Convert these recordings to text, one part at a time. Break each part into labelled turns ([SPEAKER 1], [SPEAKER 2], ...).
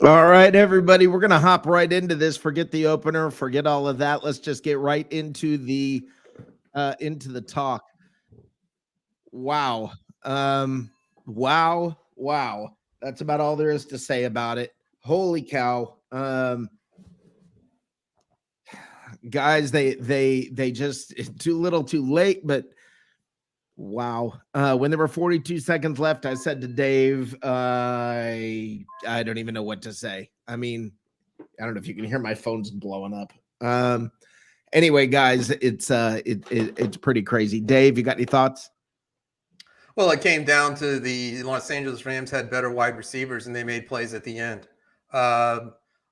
[SPEAKER 1] All right, everybody, we're gonna hop right into this. Forget the opener, forget all of that. Let's just get right into the talk. Wow. Um, wow. That's about all there is to say about it. Holy cow. Guys, they just too little too late, but wow. When there were 42 seconds left, I said to Dave, I don't even know what to say. I mean, I don't know if you can hear my phone's blowing up. Anyway, guys, it's pretty crazy. Dave, you got any thoughts?
[SPEAKER 2] Well, it came down to the Los Angeles Rams had better wide receivers and they made plays at the end. Uh,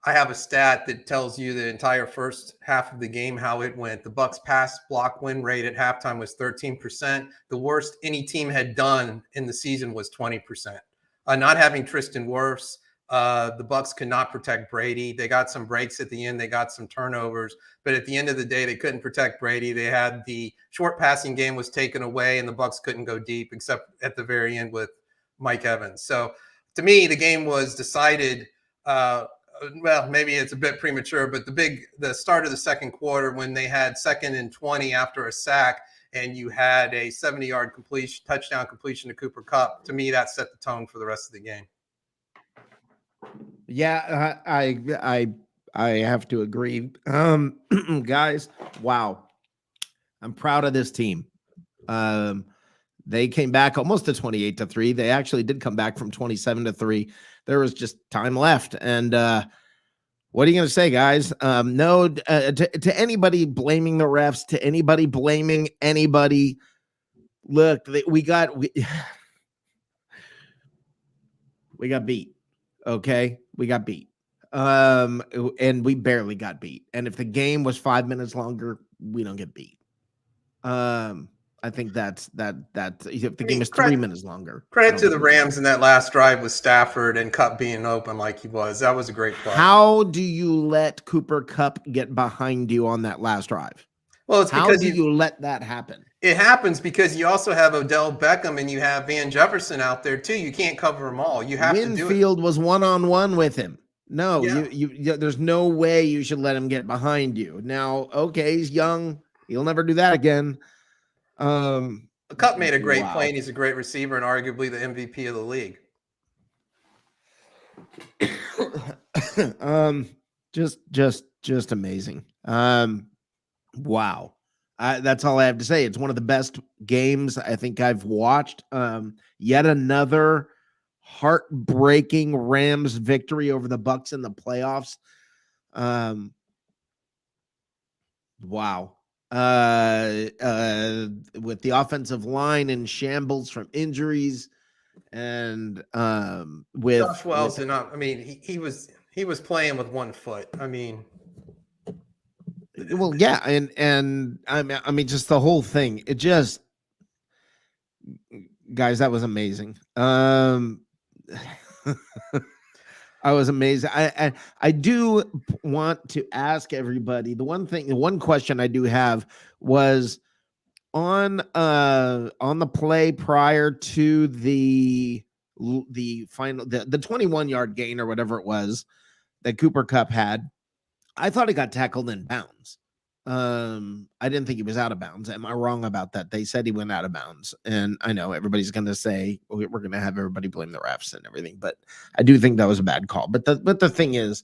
[SPEAKER 2] I have a stat that tells you the entire first half of the game how it went. The Bucs pass block win rate at halftime was 13%. The worst any team had done in the season was 20%. Not having Tristan Wirfs, the Bucs could not protect Brady. They got some breaks at the end. They got some turnovers, but at the end of the day, they couldn't protect Brady. They had the short passing game was taken away, and the Bucs couldn't go deep except at the very end with Mike Evans. So, to me, the game was decided. Well, maybe it's a bit premature, but the start of the second quarter when they had 2nd and 20 after a sack, and you had a 70-yard touchdown completion to Cooper Kupp. To me, that set the tone for the rest of the game.
[SPEAKER 1] Yeah, I have to agree. Guys, wow. I'm proud of this team. They came back almost to 28-3. They actually did come back from 27-3. There was just time left. And what are you going to say, guys? No, to anybody blaming the refs, to anybody blaming anybody, look, we got beat. Okay, we got beat. And we barely got beat. And if the game was 5 minutes longer, we don't get beat. I think that's if the game is 3 minutes longer.
[SPEAKER 2] Credit to the Rams in that last drive with Stafford and Kupp being open like he was. That was a great play.
[SPEAKER 1] How do you let Cooper Kupp get behind you on that last drive?
[SPEAKER 2] Well, it's because
[SPEAKER 1] you let that happen.
[SPEAKER 2] It happens because you also have Odell Beckham and you have Van Jefferson out there too. You can't cover them all. You have to do it.
[SPEAKER 1] Winfield was one-on-one with him. No, you there's no way you should let him get behind you. Now, okay, he's young. He'll never do that again.
[SPEAKER 2] Kupp made a great play, and he's a great receiver and arguably the MVP of the league.
[SPEAKER 1] Just amazing. Wow. That's all I have to say. It's one of the best games I think I've watched. Yet another heartbreaking Rams victory over the Bucs in the playoffs. Wow. With the offensive line in shambles from injuries, and with
[SPEAKER 2] Josh Wells did not. I mean, he was playing with 1 foot. I mean,
[SPEAKER 1] well, yeah, and I mean, just the whole thing. It just, guys, that was amazing. I was amazed. I do want to ask everybody the one question I do have was on the play prior to the final the 21-yard gain or whatever it was that Cooper Kupp had. I thought he got tackled in bounds. I didn't think he was out of bounds. Am I wrong about that? They said he went out of bounds, and I know everybody's going to say we're going to have everybody blame the refs and everything, but I do think that was a bad call. But the thing is,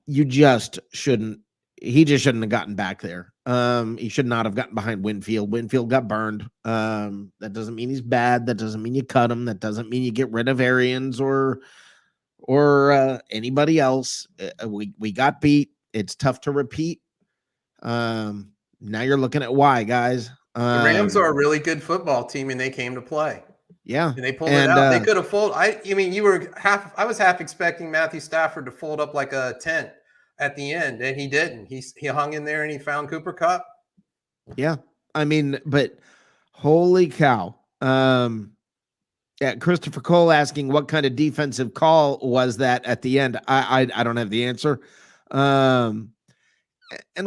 [SPEAKER 1] you just shouldn't. He just shouldn't have gotten back there. He should not have gotten behind Winfield. Winfield got burned. That doesn't mean he's bad. That doesn't mean you cut him. That doesn't mean you get rid of Arians or anybody else. We got beat. It's tough to repeat. Now you're looking at why, guys.
[SPEAKER 2] The Rams are a really good football team, and they came to play.
[SPEAKER 1] Yeah,
[SPEAKER 2] and they pulled it out. They could have folded. I mean, I was half expecting Matthew Stafford to fold up like a tent at the end, and he didn't. He hung in there and he found Cooper Kupp.
[SPEAKER 1] Yeah, I mean, but holy cow. Yeah, Christopher Cole asking what kind of defensive call was that at the end. I don't have the answer. And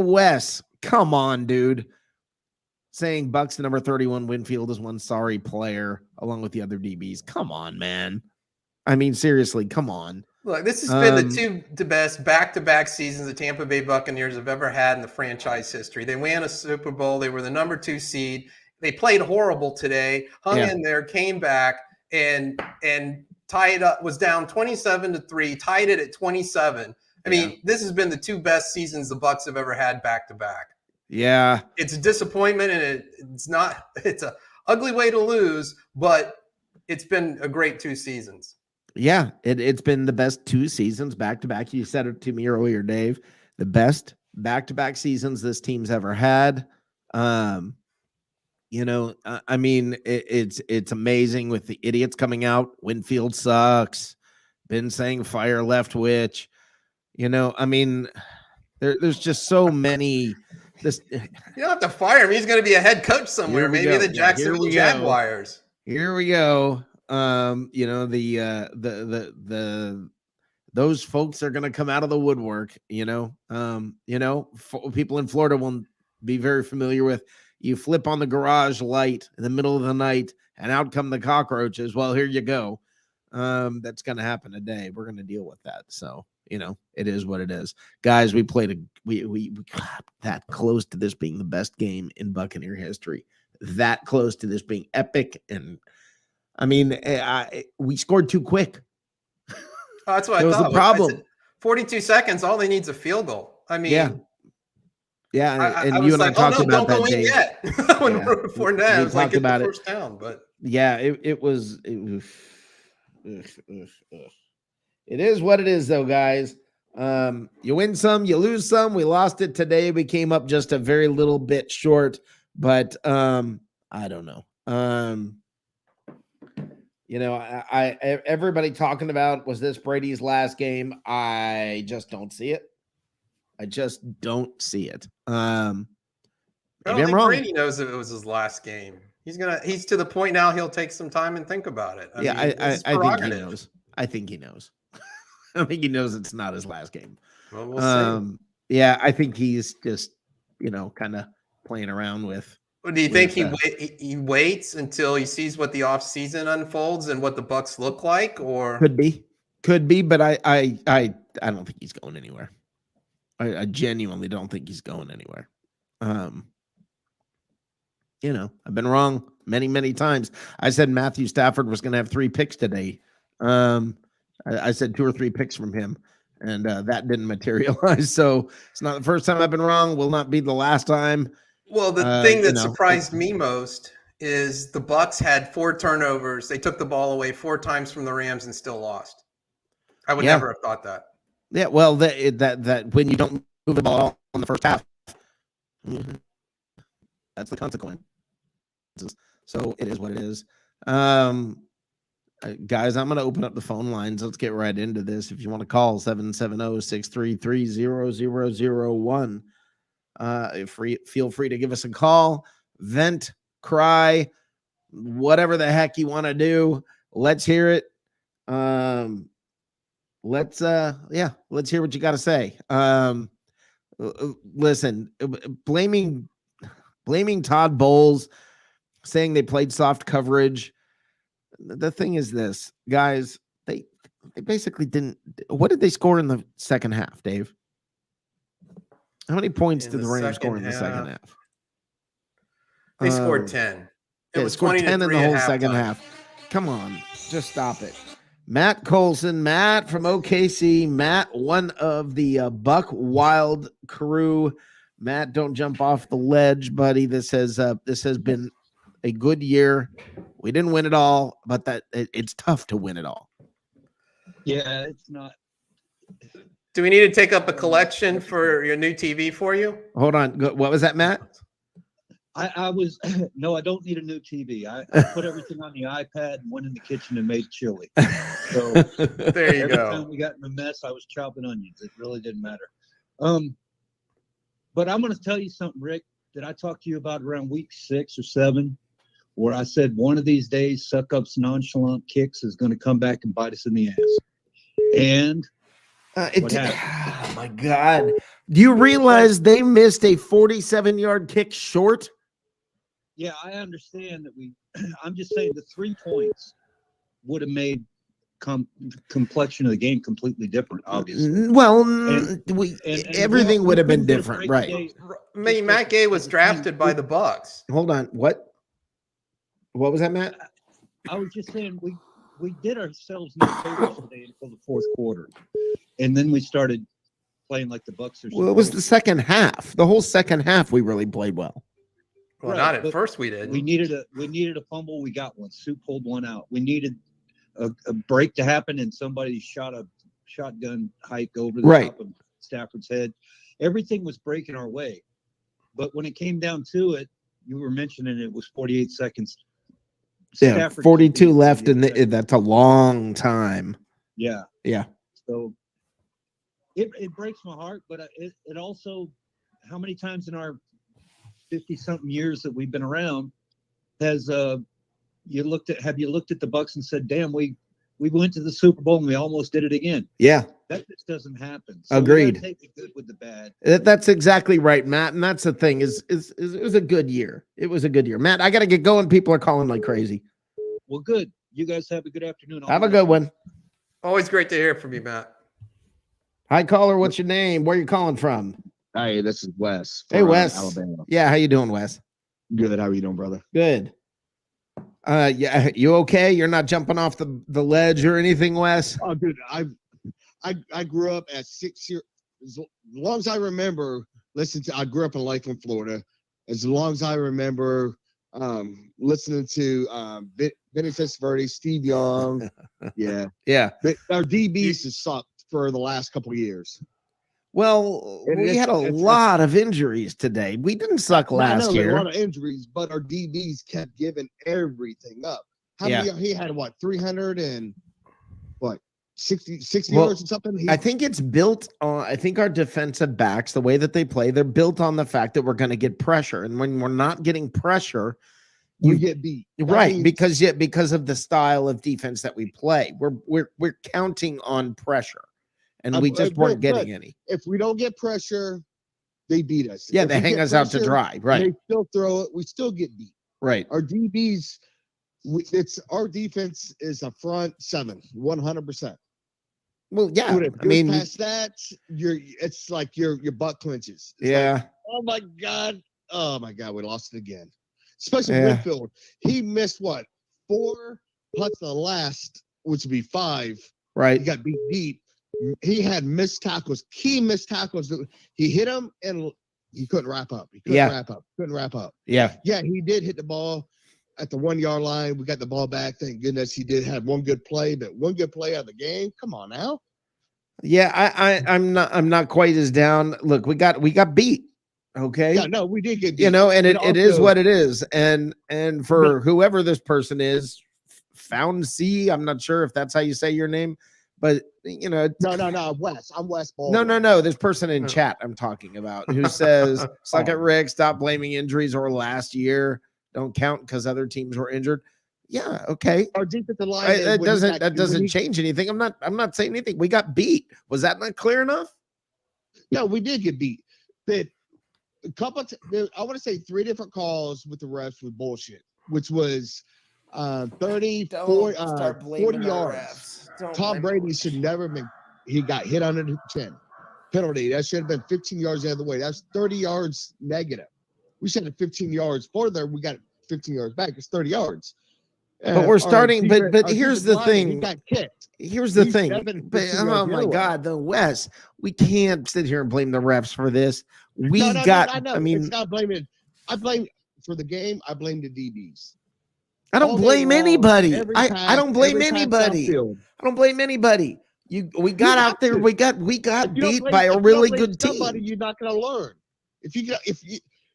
[SPEAKER 1] Wes, come on, dude. Saying Bucs number 31 Winfield is one sorry player along with the other DBs. Come on, man. I mean, seriously, come on.
[SPEAKER 2] Look, this has been the best back-to-back seasons the Tampa Bay Buccaneers have ever had in the franchise history. They won a Super Bowl. They were the number 2 seed. They played horrible today, hung in there, came back, and tied up, was down 27-3, tied it at 27. I mean, this has been the 2 best seasons the Bucs have ever had back-to-back.
[SPEAKER 1] Yeah.
[SPEAKER 2] It's a disappointment, and it's a ugly way to lose, but it's been a great 2 seasons.
[SPEAKER 1] Yeah, it's been the best 2 seasons back to back. You said it to me earlier, Dave. The best back-to-back seasons this team's ever had. You know, I mean, it's amazing with the idiots coming out. Winfield sucks. Been saying fire Leftwich. You know, I mean, there's just so many. You
[SPEAKER 2] don't have to fire him. He's going to be a head coach somewhere. Maybe the Jacksonville Jaguars.
[SPEAKER 1] Here we go. You know, those folks are going to come out of the woodwork, you know, people in Florida will be very familiar with, you flip on the garage light in the middle of the night and out come the cockroaches. Well, here you go. That's going to happen today. We're going to deal with that. So, you know, it is what it is. Guys, we played we got that close to this being the best game in Buccaneer history. That close to this being epic. And I mean, we scored too quick.
[SPEAKER 2] Oh, that's what
[SPEAKER 1] I thought. Was the problem.
[SPEAKER 2] 42 seconds. All they need is a field goal. I mean,
[SPEAKER 1] yeah. And you and I talked about that. Don't go in yet.
[SPEAKER 2] When Fournette was like, get the first down. But
[SPEAKER 1] yeah, it was. It is what it is, though, guys. You win some, you lose some. We lost it today. We came up just a very little bit short, but I don't know. You know, everybody talking about, was this Brady's last game? I just don't see it. I just don't see it.
[SPEAKER 2] I don't think Brady knows if it was his last game. He's to the point now he'll take some time and think about it.
[SPEAKER 1] I think he knows. I think he knows. I think he knows it's not his last game.
[SPEAKER 2] Well, we'll see.
[SPEAKER 1] Yeah, I think he's just, you know, kind of playing around with.
[SPEAKER 2] Well, do you think he waits until he sees what the offseason unfolds and what the Bucs look like, or
[SPEAKER 1] could be, but I don't think he's going anywhere. I genuinely don't think he's going anywhere. You know, I've been wrong many times. I said Matthew Stafford was going to have 3 picks today. I said 2 or 3 picks from him, and that didn't materialize. So it's not the first time I've been wrong. Will not be the last time.
[SPEAKER 2] Well, the thing that surprised me most is the Bucs had 4 turnovers. They took the ball away 4 times from the Rams and still lost. I would never have thought that.
[SPEAKER 1] Yeah, well, that when you don't move the ball in the first half, that's the consequence. So it is what it is. Guys, I'm going to open up the phone lines. Let's get right into this. If you want to call 770-633-0001, feel free to give us a call, vent, cry, whatever the heck you want to do. Let's hear it. Let's hear what you got to say. Listen, blaming Todd Bowles, saying they played soft coverage. The thing is this, guys, they basically didn't. What did they score in the second half, Dave? How many points did the Rams score in the second half?
[SPEAKER 2] They scored 10.
[SPEAKER 1] It was 10 in the whole second half. Come on, just stop it. Matt Colson, Matt from OKC, Matt, one of the Buck Wild crew. Matt, don't jump off the ledge, buddy. This has been a good year. We didn't win it all, but it's tough to win it all.
[SPEAKER 3] Yeah, it's not.
[SPEAKER 2] Do we need to take up a collection for your new TV for you?
[SPEAKER 1] Hold on. What was that, Matt?
[SPEAKER 3] No, I don't need a new TV. I put everything on the iPad and went in the kitchen and made chili. So
[SPEAKER 2] there you go.
[SPEAKER 3] Every time we got in a mess, I was chopping onions. It really didn't matter. But I'm going to tell you something, Rick, that I talked to you about around week 6 or 7, where I said one of these days, Suckup's nonchalant kicks is going to come back and bite us in the ass. And
[SPEAKER 1] oh my God. Do you realize they missed a 47-yard kick short?
[SPEAKER 3] Yeah, I understand that I'm just saying the 3 points would have made complexion of the game completely different, obviously.
[SPEAKER 1] Well,
[SPEAKER 3] And
[SPEAKER 1] everything would have been
[SPEAKER 3] couldn't get a
[SPEAKER 1] different,
[SPEAKER 3] break
[SPEAKER 1] right?
[SPEAKER 3] today.
[SPEAKER 2] I mean, Matt Gay was drafted by the Bucs.
[SPEAKER 1] Hold on. What was that, Matt?
[SPEAKER 3] I was just saying we did ourselves no favors today until the fourth quarter, and then we started playing like the Bucs are.
[SPEAKER 1] Well, it was the second half. The whole second half, we really played well.
[SPEAKER 2] Well,
[SPEAKER 3] Right,
[SPEAKER 2] not at
[SPEAKER 3] but
[SPEAKER 2] first we did.
[SPEAKER 3] We needed a fumble. We got one. Sue pulled one out. We needed a break to happen, and somebody shot a shotgun hike over the top of Stafford's head. Everything was breaking our way, but when it came down to it, you were mentioning it was 48 seconds.
[SPEAKER 1] Yeah,
[SPEAKER 3] Stafford
[SPEAKER 1] 42 left, and
[SPEAKER 3] seconds.
[SPEAKER 1] that's a long time.
[SPEAKER 3] Yeah. So it breaks my heart, but it also, how many times in our 50-something years that we've been around has have you looked at the Bucs and said, damn, we went to the Super Bowl and we almost did it again?
[SPEAKER 1] Yeah,
[SPEAKER 3] that just doesn't happen. So
[SPEAKER 1] agreed.
[SPEAKER 3] we take the good with the bad.
[SPEAKER 1] That's exactly right, Matt. And that's the thing is it was a good year. It was a good year, Matt. I got to get going. People are calling like crazy.
[SPEAKER 3] Well, good. You guys have a good afternoon.
[SPEAKER 1] Have a good one.
[SPEAKER 2] Always great to hear from you, Matt.
[SPEAKER 1] Hi, caller. What's your name? Where you calling from?
[SPEAKER 4] Hey, this is Wes.
[SPEAKER 1] Hey, Wes.
[SPEAKER 4] Alabama.
[SPEAKER 1] Yeah, how you doing, Wes?
[SPEAKER 4] Good. How are you doing, brother?
[SPEAKER 1] Good. Yeah, you okay? You're not jumping off the ledge or anything, Wes?
[SPEAKER 4] Oh, dude, I grew up at 6 years. As long as I remember, I grew up in Lakeland, Florida. As long as I remember, listening to Vinny Testaverde, Steve Young. Yeah. But our DBs have sucked for the last couple of years.
[SPEAKER 1] Well, we had a lot of injuries today. We didn't suck last year.
[SPEAKER 4] A lot of injuries, but our DBs kept giving everything up. How many? He had 300 and 60 yards or something.
[SPEAKER 1] I think it's built on. I think our defensive backs, the way that they play, they're built on the fact that we're going to get pressure, and when we're not getting pressure,
[SPEAKER 4] you get beat.
[SPEAKER 1] Right, because of the style of defense that we play. We're counting on pressure. And we just weren't getting any.
[SPEAKER 4] If we don't get pressure, they beat us.
[SPEAKER 1] Yeah,
[SPEAKER 4] if
[SPEAKER 1] they hang us out to dry. Right.
[SPEAKER 4] They still throw it. We still get beat.
[SPEAKER 1] Right.
[SPEAKER 4] Our DBs, our defense is a front seven, 100%.
[SPEAKER 1] Well, yeah.
[SPEAKER 4] I mean, past that, it's like your butt clenches. It's like, oh my God, we lost it again. Especially Winfield. He missed 4 plus the last, which would be 5.
[SPEAKER 1] Right.
[SPEAKER 4] He got beat deep. He had missed tackles, key missed tackles. He hit him and he couldn't wrap up. Couldn't wrap up.
[SPEAKER 1] Yeah,
[SPEAKER 4] he did hit the ball at the 1 yard line. We got the ball back. Thank goodness he did have one good play, but one good play out of the game. Come on now.
[SPEAKER 1] Yeah, I'm not quite as down. Look, we got beat. Okay.
[SPEAKER 4] Yeah, no, we did get beat.
[SPEAKER 1] And it is what it is. And for whoever this person is, Found C, I'm not sure if that's how you say your name. But
[SPEAKER 4] no, Wes. I'm Wes Baldwin.
[SPEAKER 1] No. This person in chat I'm talking about who says, "Suck it, Rick. Stop blaming injuries or last year. Don't count because other teams were injured." Yeah, okay.
[SPEAKER 4] Our defensive line
[SPEAKER 1] that doesn't change anything. I'm not saying anything. We got beat. Was that not clear enough?
[SPEAKER 4] No, we did get beat. But I want to say 3 different calls with the refs with bullshit, which was 40 yards. Tom Brady should never have been. He got hit under the chin. Penalty. That should have been 15 yards the other way. That's 30 yards negative. We should have 15 yards further. We got 15 yards back. It's 30 yards.
[SPEAKER 1] But we're starting. But here's the thing.
[SPEAKER 4] He got kicked.
[SPEAKER 1] Here's the thing. But, oh my God, the West. We can't sit here and blame the refs for this. I mean,
[SPEAKER 4] it's not blaming. I blame for the game. I blame the DBs.
[SPEAKER 1] I don't blame anybody. I don't blame anybody. I don't blame anybody. We got out there. We got beat by a really good team.
[SPEAKER 4] You're not going to learn. If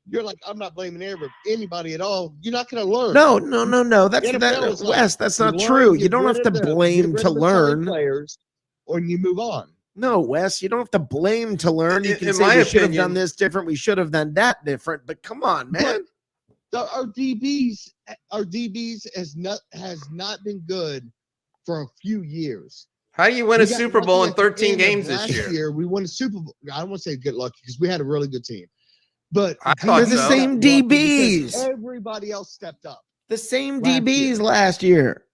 [SPEAKER 4] you're like, I'm not blaming anybody at all, you're not going to learn.
[SPEAKER 1] No. That's Wes. That's not true. You don't have to blame to learn.
[SPEAKER 4] Players, or you move on.
[SPEAKER 1] No, Wes, you don't have to blame to learn. You can say we should have done this different. We should have done that different. But come on, man.
[SPEAKER 4] Our DBs has not been good for a few years.
[SPEAKER 2] How do you win a Super Bowl in 13 games this year?
[SPEAKER 4] We won a Super Bowl. I don't want to say get lucky because we had a really good team, but
[SPEAKER 1] they're the same DBs.
[SPEAKER 4] Everybody else stepped up.
[SPEAKER 1] The same DBs last year.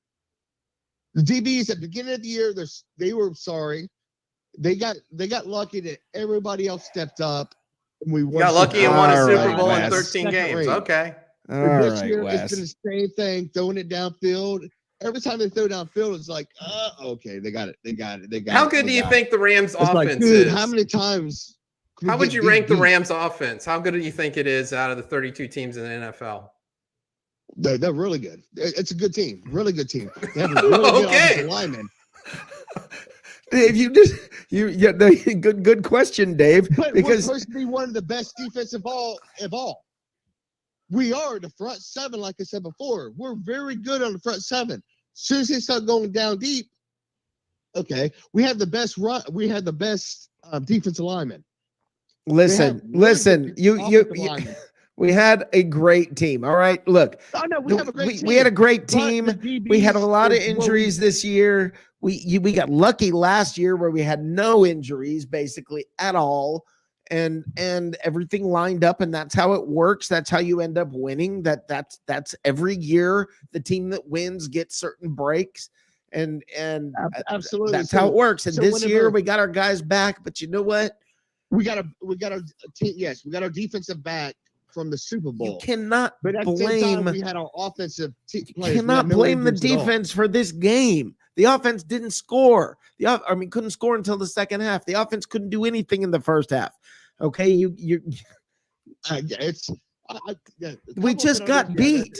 [SPEAKER 4] The DBs at the beginning of the year, they were sorry. They got lucky that everybody else stepped up, and we
[SPEAKER 2] You got lucky and won a
[SPEAKER 1] All
[SPEAKER 2] Super
[SPEAKER 1] right,
[SPEAKER 2] Bowl in
[SPEAKER 1] Wes.
[SPEAKER 2] 13 games. Okay.
[SPEAKER 1] All
[SPEAKER 4] This
[SPEAKER 1] right,
[SPEAKER 4] year,
[SPEAKER 1] Wes.
[SPEAKER 4] it's been the same thing, throwing it downfield. Every time they throw downfield, it's like, okay, they got it.
[SPEAKER 2] How good do you think the Rams
[SPEAKER 4] It's like,
[SPEAKER 2] offense
[SPEAKER 4] dude,
[SPEAKER 2] is?
[SPEAKER 4] how many times? can we
[SPEAKER 2] How would
[SPEAKER 4] get
[SPEAKER 2] you
[SPEAKER 4] beat
[SPEAKER 2] rank the
[SPEAKER 4] deep?
[SPEAKER 2] Rams offense? How good do you think it is out of the 32 teams in the NFL?
[SPEAKER 4] They're really good. It's a good team, really good team. They have a really good
[SPEAKER 2] Okay.
[SPEAKER 4] offensive lineman.
[SPEAKER 1] Dave, good question, Dave.
[SPEAKER 4] But
[SPEAKER 1] Because
[SPEAKER 4] we're supposed to be one of the best defense of all. We are the front seven, like I said before. We're very good on the front seven. As soon as they start going down deep, okay, we have the best run. We have the best defensive lineman.
[SPEAKER 1] listen, we had a great team. All right, look,
[SPEAKER 4] I know we have a great team.
[SPEAKER 1] we had a great
[SPEAKER 4] but
[SPEAKER 1] team.
[SPEAKER 4] the
[SPEAKER 1] We had a
[SPEAKER 4] DBs
[SPEAKER 1] lot of
[SPEAKER 4] is where we-
[SPEAKER 1] injuries this year. We got lucky last year where we had no injuries basically at all, and everything lined up, and that's how it works. That's how you end up winning. That's every year the team that wins gets certain breaks, and
[SPEAKER 4] Absolutely.
[SPEAKER 1] that's how it works. And
[SPEAKER 4] so
[SPEAKER 1] this year
[SPEAKER 4] whenever-
[SPEAKER 1] we got our guys back, but you know what?
[SPEAKER 4] we got a team. Yes, we got our defensive back from the Super
[SPEAKER 1] You
[SPEAKER 4] Bowl.
[SPEAKER 1] cannot
[SPEAKER 4] But at the same time,
[SPEAKER 1] blame
[SPEAKER 4] we had our offensive players.
[SPEAKER 1] You
[SPEAKER 4] We had
[SPEAKER 1] cannot
[SPEAKER 4] no
[SPEAKER 1] blame the
[SPEAKER 4] injuries at all.
[SPEAKER 1] defense for this game. The offense didn't score. Couldn't score until the second half. The offense couldn't do anything in the first half. Okay, We just got beat.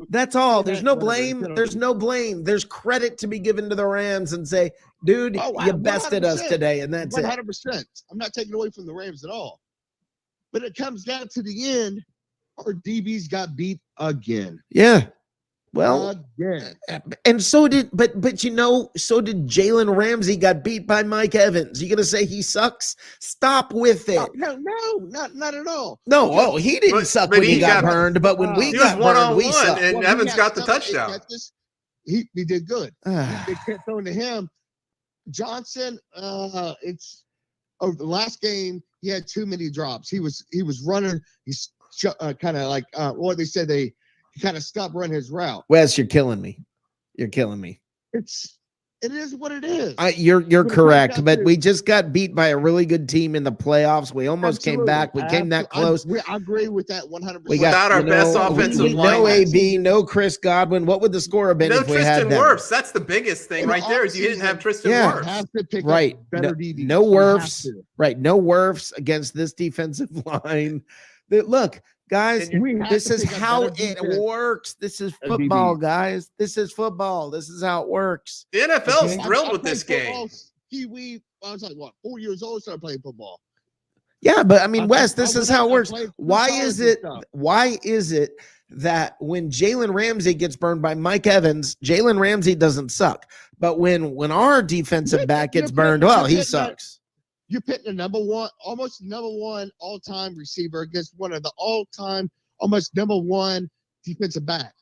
[SPEAKER 1] that's all. There's no blame. There's no blame. There's credit to be given to the Rams and say, dude,
[SPEAKER 4] Oh,
[SPEAKER 1] you bested us
[SPEAKER 4] 100%.
[SPEAKER 1] today, and that's it.
[SPEAKER 4] 100%. I'm not taking away from the Rams at all. But it comes down to the end. Our DBs got beat again.
[SPEAKER 1] Yeah. Well,
[SPEAKER 4] Again.
[SPEAKER 1] and so did so did Jalen Ramsey got beat by Mike Evans. You gonna say he sucks? Stop with it.
[SPEAKER 4] No, not at all.
[SPEAKER 1] No, oh, he didn't
[SPEAKER 2] But-
[SPEAKER 1] suck
[SPEAKER 2] but
[SPEAKER 1] when he got burned, but when we
[SPEAKER 2] He was
[SPEAKER 1] got burned, we
[SPEAKER 2] one-on-one,
[SPEAKER 1] sucked.
[SPEAKER 2] and
[SPEAKER 4] Well,
[SPEAKER 2] Evans
[SPEAKER 4] he
[SPEAKER 2] got the
[SPEAKER 4] had 7
[SPEAKER 2] touchdown.
[SPEAKER 4] catches. He did good.
[SPEAKER 1] Ah,
[SPEAKER 4] They kept throwing to him. Johnson, it's over the last game, he had too many drops. He was running. He's kind of like what they said. He kind of stopped running his route.
[SPEAKER 1] Wes, you're killing me. You're killing me.
[SPEAKER 4] It is what it is.
[SPEAKER 1] You're
[SPEAKER 4] But it comes
[SPEAKER 1] correct,
[SPEAKER 4] down
[SPEAKER 1] but
[SPEAKER 4] to-
[SPEAKER 1] we just got beat by a really good team in the playoffs. We almost came
[SPEAKER 4] Absolutely.
[SPEAKER 1] back. We came that close.
[SPEAKER 4] I agree with that 100%.
[SPEAKER 1] We got
[SPEAKER 2] Without our best offensive
[SPEAKER 1] no
[SPEAKER 2] lineman.
[SPEAKER 1] AB, no Chris Godwin. What would the score have been
[SPEAKER 2] No
[SPEAKER 1] if we had
[SPEAKER 2] Tristan
[SPEAKER 1] them?
[SPEAKER 2] Wirfs. That's the biggest thing
[SPEAKER 4] In the
[SPEAKER 2] right there is you didn't have
[SPEAKER 4] offseason,
[SPEAKER 2] Tristan
[SPEAKER 1] Yeah.
[SPEAKER 2] Wirfs.
[SPEAKER 4] have to pick
[SPEAKER 1] Right.
[SPEAKER 4] up better
[SPEAKER 1] No,
[SPEAKER 4] DBs.
[SPEAKER 1] no
[SPEAKER 4] You have
[SPEAKER 1] Wirfs.
[SPEAKER 4] to.
[SPEAKER 1] Right. No Wirfs against this defensive line. Look, guys,
[SPEAKER 2] And
[SPEAKER 4] We have
[SPEAKER 1] this
[SPEAKER 4] to
[SPEAKER 1] is
[SPEAKER 4] pick up
[SPEAKER 1] how
[SPEAKER 4] better
[SPEAKER 1] it
[SPEAKER 4] defense.
[SPEAKER 1] works. This is
[SPEAKER 4] A
[SPEAKER 1] football,
[SPEAKER 4] DB.
[SPEAKER 1] guys. This is football. This is how it works.
[SPEAKER 2] The NFL's
[SPEAKER 1] Okay.
[SPEAKER 2] thrilled
[SPEAKER 4] I
[SPEAKER 2] with
[SPEAKER 4] played
[SPEAKER 2] this game.
[SPEAKER 4] football, Pee-wee, I was like, 4 years old, started playing football.
[SPEAKER 1] Yeah, but I mean,
[SPEAKER 4] I-
[SPEAKER 1] Wes,
[SPEAKER 4] I
[SPEAKER 1] this is
[SPEAKER 4] went
[SPEAKER 1] how
[SPEAKER 4] out
[SPEAKER 1] it
[SPEAKER 4] and
[SPEAKER 1] works.
[SPEAKER 4] played
[SPEAKER 1] Why
[SPEAKER 4] college
[SPEAKER 1] is
[SPEAKER 4] and
[SPEAKER 1] it?
[SPEAKER 4] stuff.
[SPEAKER 1] Why is it that when Jalen Ramsey gets burned by Mike Evans, Jalen Ramsey doesn't suck, but when our defensive back gets burned, well, he sucks.
[SPEAKER 4] You picked the almost number one all-time receiver against one of the all-time, almost number one defensive back.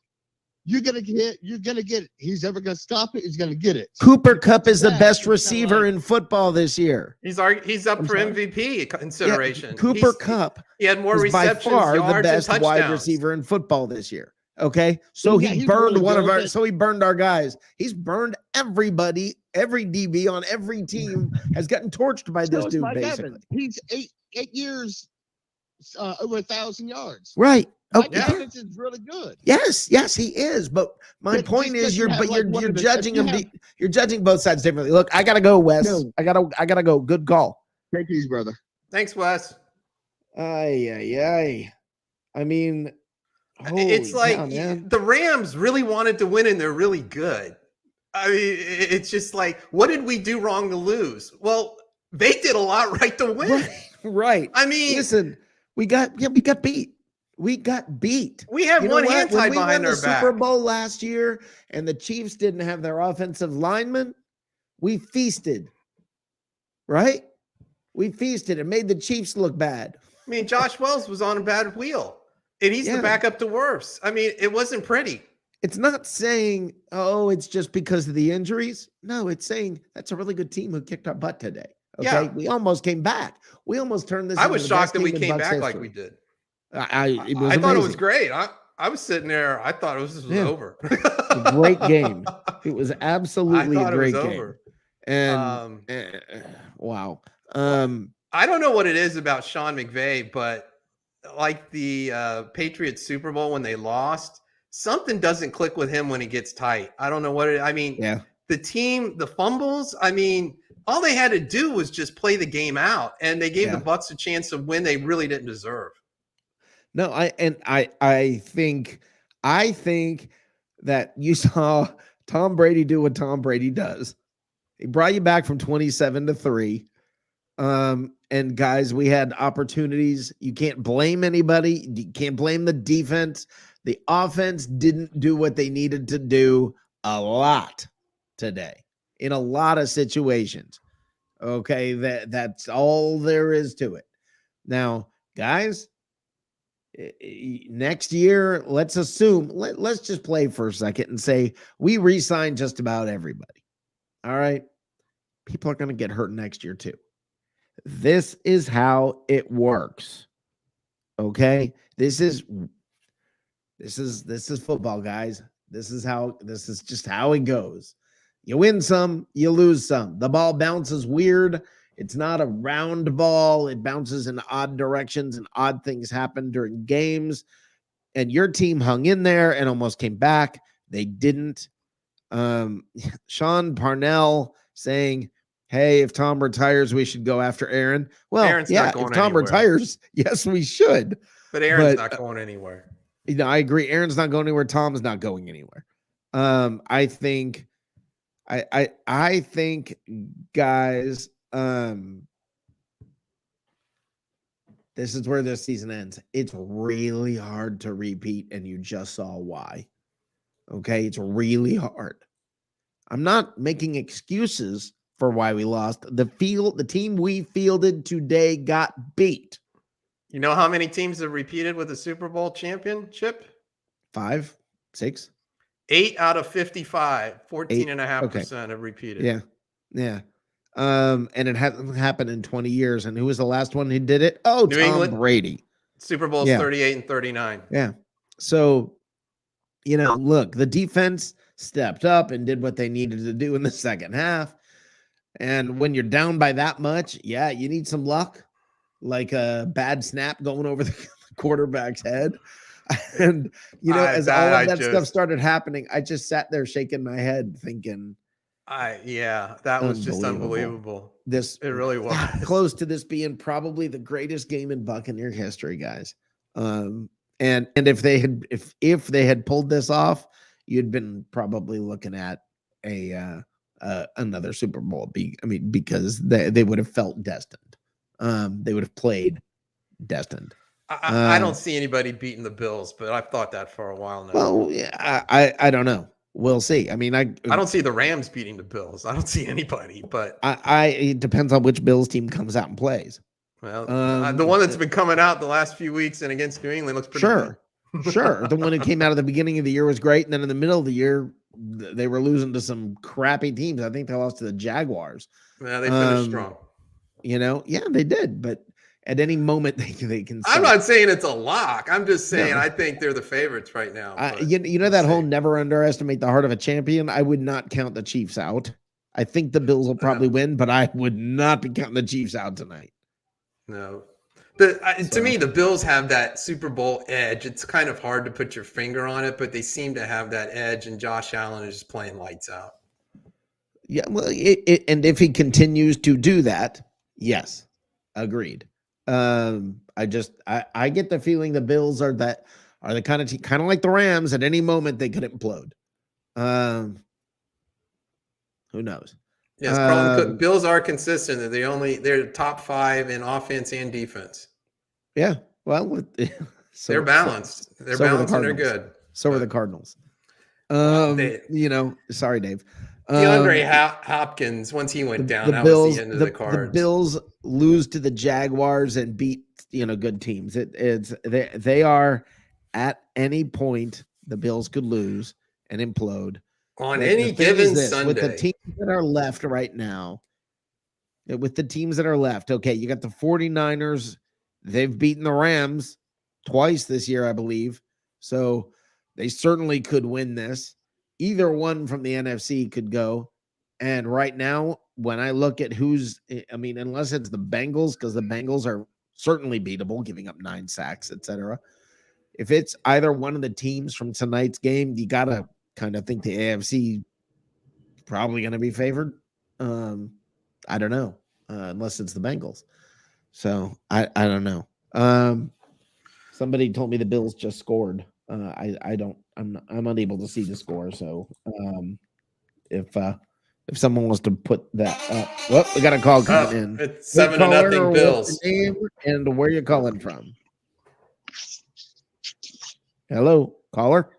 [SPEAKER 4] You're gonna get it. He's ever gonna stop it. He's gonna get it.
[SPEAKER 1] Cooper Kupp is the
[SPEAKER 4] Yeah,
[SPEAKER 1] best
[SPEAKER 4] it's kinda
[SPEAKER 1] receiver
[SPEAKER 4] like-
[SPEAKER 1] in football this year.
[SPEAKER 2] He's up
[SPEAKER 4] I'm
[SPEAKER 2] for
[SPEAKER 4] sorry?
[SPEAKER 2] MVP consideration.
[SPEAKER 1] Cooper
[SPEAKER 2] He's-
[SPEAKER 1] Kupp
[SPEAKER 2] He had more
[SPEAKER 1] is by
[SPEAKER 2] receptions,
[SPEAKER 1] far the
[SPEAKER 2] yards,
[SPEAKER 1] best
[SPEAKER 2] and
[SPEAKER 1] wide
[SPEAKER 2] touchdowns.
[SPEAKER 1] receiver in football this year. Okay, so
[SPEAKER 4] Yeah,
[SPEAKER 1] he
[SPEAKER 4] he's
[SPEAKER 1] burned
[SPEAKER 4] really
[SPEAKER 1] one of
[SPEAKER 4] good,
[SPEAKER 1] our.
[SPEAKER 4] but-
[SPEAKER 1] So he burned our guys. He's burned everybody. Every DB on every team has gotten torched by
[SPEAKER 4] So
[SPEAKER 1] this
[SPEAKER 4] is
[SPEAKER 1] dude.
[SPEAKER 4] Mike
[SPEAKER 1] Basically,
[SPEAKER 4] Evans. He's eight years, over 1,000 yards.
[SPEAKER 1] right?
[SPEAKER 4] Mike
[SPEAKER 1] Okay.
[SPEAKER 4] Evans is really good.
[SPEAKER 1] Yes, he is. But my
[SPEAKER 4] But
[SPEAKER 1] point
[SPEAKER 4] just
[SPEAKER 1] is,
[SPEAKER 4] 'cause
[SPEAKER 1] you're
[SPEAKER 4] you have, like, one
[SPEAKER 1] you're
[SPEAKER 4] of the-
[SPEAKER 1] judging
[SPEAKER 4] if
[SPEAKER 1] him.
[SPEAKER 4] you
[SPEAKER 1] You're judging both sides differently. Look, I gotta go, Wes.
[SPEAKER 4] No.
[SPEAKER 1] I gotta go. Good call.
[SPEAKER 4] Take these, brother.
[SPEAKER 2] Thanks, Wes.
[SPEAKER 1] Ay. I mean,
[SPEAKER 2] It's
[SPEAKER 1] holy
[SPEAKER 2] like
[SPEAKER 1] cow, man.
[SPEAKER 2] the Rams really wanted to win, and they're really good. I mean, it's just like, what did we do wrong to lose? Well, they did a lot right to win.
[SPEAKER 1] Right.
[SPEAKER 2] I mean,
[SPEAKER 1] Listen, we got beat. We got beat.
[SPEAKER 2] we had
[SPEAKER 1] You know
[SPEAKER 2] one
[SPEAKER 1] what?
[SPEAKER 2] hand
[SPEAKER 1] When
[SPEAKER 2] tied
[SPEAKER 1] we
[SPEAKER 2] behind
[SPEAKER 1] won
[SPEAKER 2] our
[SPEAKER 1] the
[SPEAKER 2] back.
[SPEAKER 1] Super Bowl last year, and the Chiefs didn't have their offensive linemen, we feasted. Right? We feasted and made the Chiefs look bad.
[SPEAKER 2] I mean, Josh Wells was on a bad wheel, and he's
[SPEAKER 1] Yeah.
[SPEAKER 2] the backup to Wirfs. I mean, it wasn't pretty.
[SPEAKER 1] It's not saying, oh, it's just because of the injuries. No, it's saying that's a really good team who kicked our butt today. Okay.
[SPEAKER 2] Yeah.
[SPEAKER 1] We almost came back. We almost turned this.
[SPEAKER 2] I
[SPEAKER 1] into
[SPEAKER 2] was
[SPEAKER 1] the
[SPEAKER 2] shocked
[SPEAKER 1] best
[SPEAKER 2] that we
[SPEAKER 1] team in
[SPEAKER 2] came
[SPEAKER 1] Bucs
[SPEAKER 2] back like
[SPEAKER 1] history.
[SPEAKER 2] we did.
[SPEAKER 1] It was
[SPEAKER 2] I thought it was
[SPEAKER 1] amazing.
[SPEAKER 2] great. I was sitting there. I thought this was
[SPEAKER 1] Yeah.
[SPEAKER 2] over.
[SPEAKER 1] A great game. It was
[SPEAKER 2] I
[SPEAKER 1] absolutely a
[SPEAKER 2] thought it was
[SPEAKER 1] great game.
[SPEAKER 2] over.
[SPEAKER 1] And
[SPEAKER 2] Um,
[SPEAKER 1] wow.
[SPEAKER 2] I don't know what it is about Sean McVay, but like the Patriots Super Bowl when they lost, something doesn't click with him when he gets tight. I don't know what it. I mean,
[SPEAKER 1] Yeah.
[SPEAKER 2] the team, the fumbles. I mean, all they had to do was just play the game out, and they gave the Bucs a chance to win. They really didn't deserve.
[SPEAKER 1] No, I think that you saw Tom Brady do what Tom Brady does. He brought you back from 27-3. And guys, we had opportunities. You can't blame anybody. You can't blame the defense. The offense didn't do what they needed to do a lot today in a lot of situations. Okay, that's all there is to it. Now, guys, next year, let's assume, let's just play for a second and say we re-sign just about everybody. All right. People are going to get hurt next year too. This is how it works. Okay? This is football, guys. This is just how it goes. You win some, you lose some. The ball bounces weird. It's not a round ball. It bounces in odd directions and odd things happen during games. And your team hung in there and almost came back. They didn't. Sean Parnell saying, hey, if Tom retires, we should go after Aaron. Well,
[SPEAKER 2] Aaron's
[SPEAKER 1] yeah,
[SPEAKER 2] not going
[SPEAKER 1] if Tom
[SPEAKER 2] anywhere.
[SPEAKER 1] retires, yes, we should.
[SPEAKER 2] But Aaron's not going anywhere.
[SPEAKER 1] You know, I agree. Aaron's not going anywhere. Tom's not going anywhere. I think, guys, this is where this season ends. It's really hard to repeat, and you just saw why. Okay, it's really hard. I'm not making excuses for why we lost. The team we fielded today got beat.
[SPEAKER 2] You know how many teams have repeated with the Super Bowl championship?
[SPEAKER 1] 5, 6,
[SPEAKER 2] 8 out of 55, 14.5% have repeated.
[SPEAKER 1] Yeah. Yeah. And it hasn't happened in 20 years. And who was the last one who did it? Oh,
[SPEAKER 2] New
[SPEAKER 1] Tom
[SPEAKER 2] England.
[SPEAKER 1] Brady.
[SPEAKER 2] Super Bowl's 38 and 39.
[SPEAKER 1] Yeah. So, you know, look, the defense stepped up and did what they needed to do in the second half. And when you're down by that much, yeah, you need some luck, like a bad snap going over the quarterback's head. And, you know, as all of that stuff started happening, I just sat there shaking my head thinking,
[SPEAKER 2] that was just unbelievable. It really was.
[SPEAKER 1] Close to this being probably the greatest game in Buccaneer history, guys. And if they had pulled this off, you'd been probably looking at another Super Bowl. Because they would have felt destined. They would have played destined.
[SPEAKER 2] I don't see anybody beating the Bills, but I've thought that for a while now.
[SPEAKER 1] Well, yeah, I don't know. We'll see. I mean, I
[SPEAKER 2] don't see the Rams beating the Bills. I don't see anybody, but
[SPEAKER 1] it depends on which Bills team comes out and plays.
[SPEAKER 2] Well, the one that's been coming out the last few weeks and against New England looks pretty good.
[SPEAKER 1] Sure. The one who came out at the beginning of the year was great, and then in the middle of the year, they were losing to some crappy teams. I think they lost to the Jaguars.
[SPEAKER 2] Yeah, they finished strong.
[SPEAKER 1] You know, yeah, they did, but at any moment they can.
[SPEAKER 2] I'm not saying it's a lock. I'm just saying I think they're the favorites right now.
[SPEAKER 1] You know that whole never underestimate the heart of a champion. I would not count the Chiefs out. I think the Bills will probably win, but I would not be counting the Chiefs out tonight.
[SPEAKER 2] No, but to me, the Bills have that Super Bowl edge. It's kind of hard to put your finger on it, but they seem to have that edge, and Josh Allen is just playing lights out.
[SPEAKER 1] Yeah, well, and if he continues to do that, yes, agreed. I get the feeling the Bills are the kind of like the Rams. At any moment they could implode. Who knows?
[SPEAKER 2] Yes, Bills are consistent. They're top 5 in offense and defense.
[SPEAKER 1] Yeah, well,
[SPEAKER 2] they're balanced. They're balanced and they're good.
[SPEAKER 1] So are the Cardinals. You know, sorry, Dave.
[SPEAKER 2] DeAndre Hopkins, once he went down, that was the end of the cards.
[SPEAKER 1] The Bills lose to the Jaguars and beat, you know, good teams. They are at any point the Bills could lose and implode
[SPEAKER 2] on any given Sunday.
[SPEAKER 1] With the teams that are left right now, okay, you got the 49ers. They've beaten the Rams twice this year, I believe. So they certainly could win this. Either one from the NFC could go. And right now, when I look at unless it's the Bengals, because the Bengals are certainly beatable, giving up 9 sacks, etc. If it's either one of the teams from tonight's game, you got to kind of think the AFC probably going to be favored. I don't know, unless it's the Bengals. So I don't know. Somebody told me the Bills just scored. I'm unable to see the score. So if someone wants to put that up, well, we got a call coming in.
[SPEAKER 2] It's
[SPEAKER 1] Good
[SPEAKER 2] 7-0
[SPEAKER 1] caller,
[SPEAKER 2] Bills.
[SPEAKER 1] what's your name and where you calling from? Hello, caller.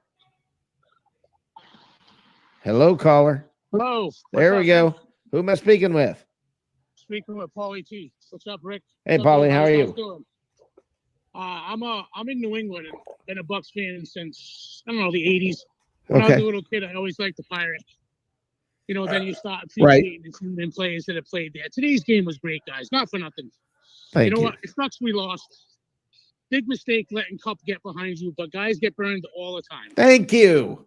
[SPEAKER 1] Hello, caller.
[SPEAKER 5] Hello.
[SPEAKER 1] There we go. Who am I speaking with?
[SPEAKER 5] Speaking with Paulie T. What's up, Rick?
[SPEAKER 1] Hey,
[SPEAKER 5] What's up,
[SPEAKER 1] Paulie, how are
[SPEAKER 5] guys?
[SPEAKER 1] you?
[SPEAKER 5] How's it going? I'm in New England and been a Bucs fan since the 80s. When I was
[SPEAKER 1] Okay.
[SPEAKER 5] a little kid, I always liked the Pirates. Then you start
[SPEAKER 1] Right.
[SPEAKER 5] appreciating the team and players that have played there. Today's game was great, guys. Not for nothing.
[SPEAKER 1] Thank
[SPEAKER 5] You know
[SPEAKER 1] you.
[SPEAKER 5] what? It sucks we lost. Big mistake letting Cup get behind you, but guys get burned all the time.
[SPEAKER 1] Thank you.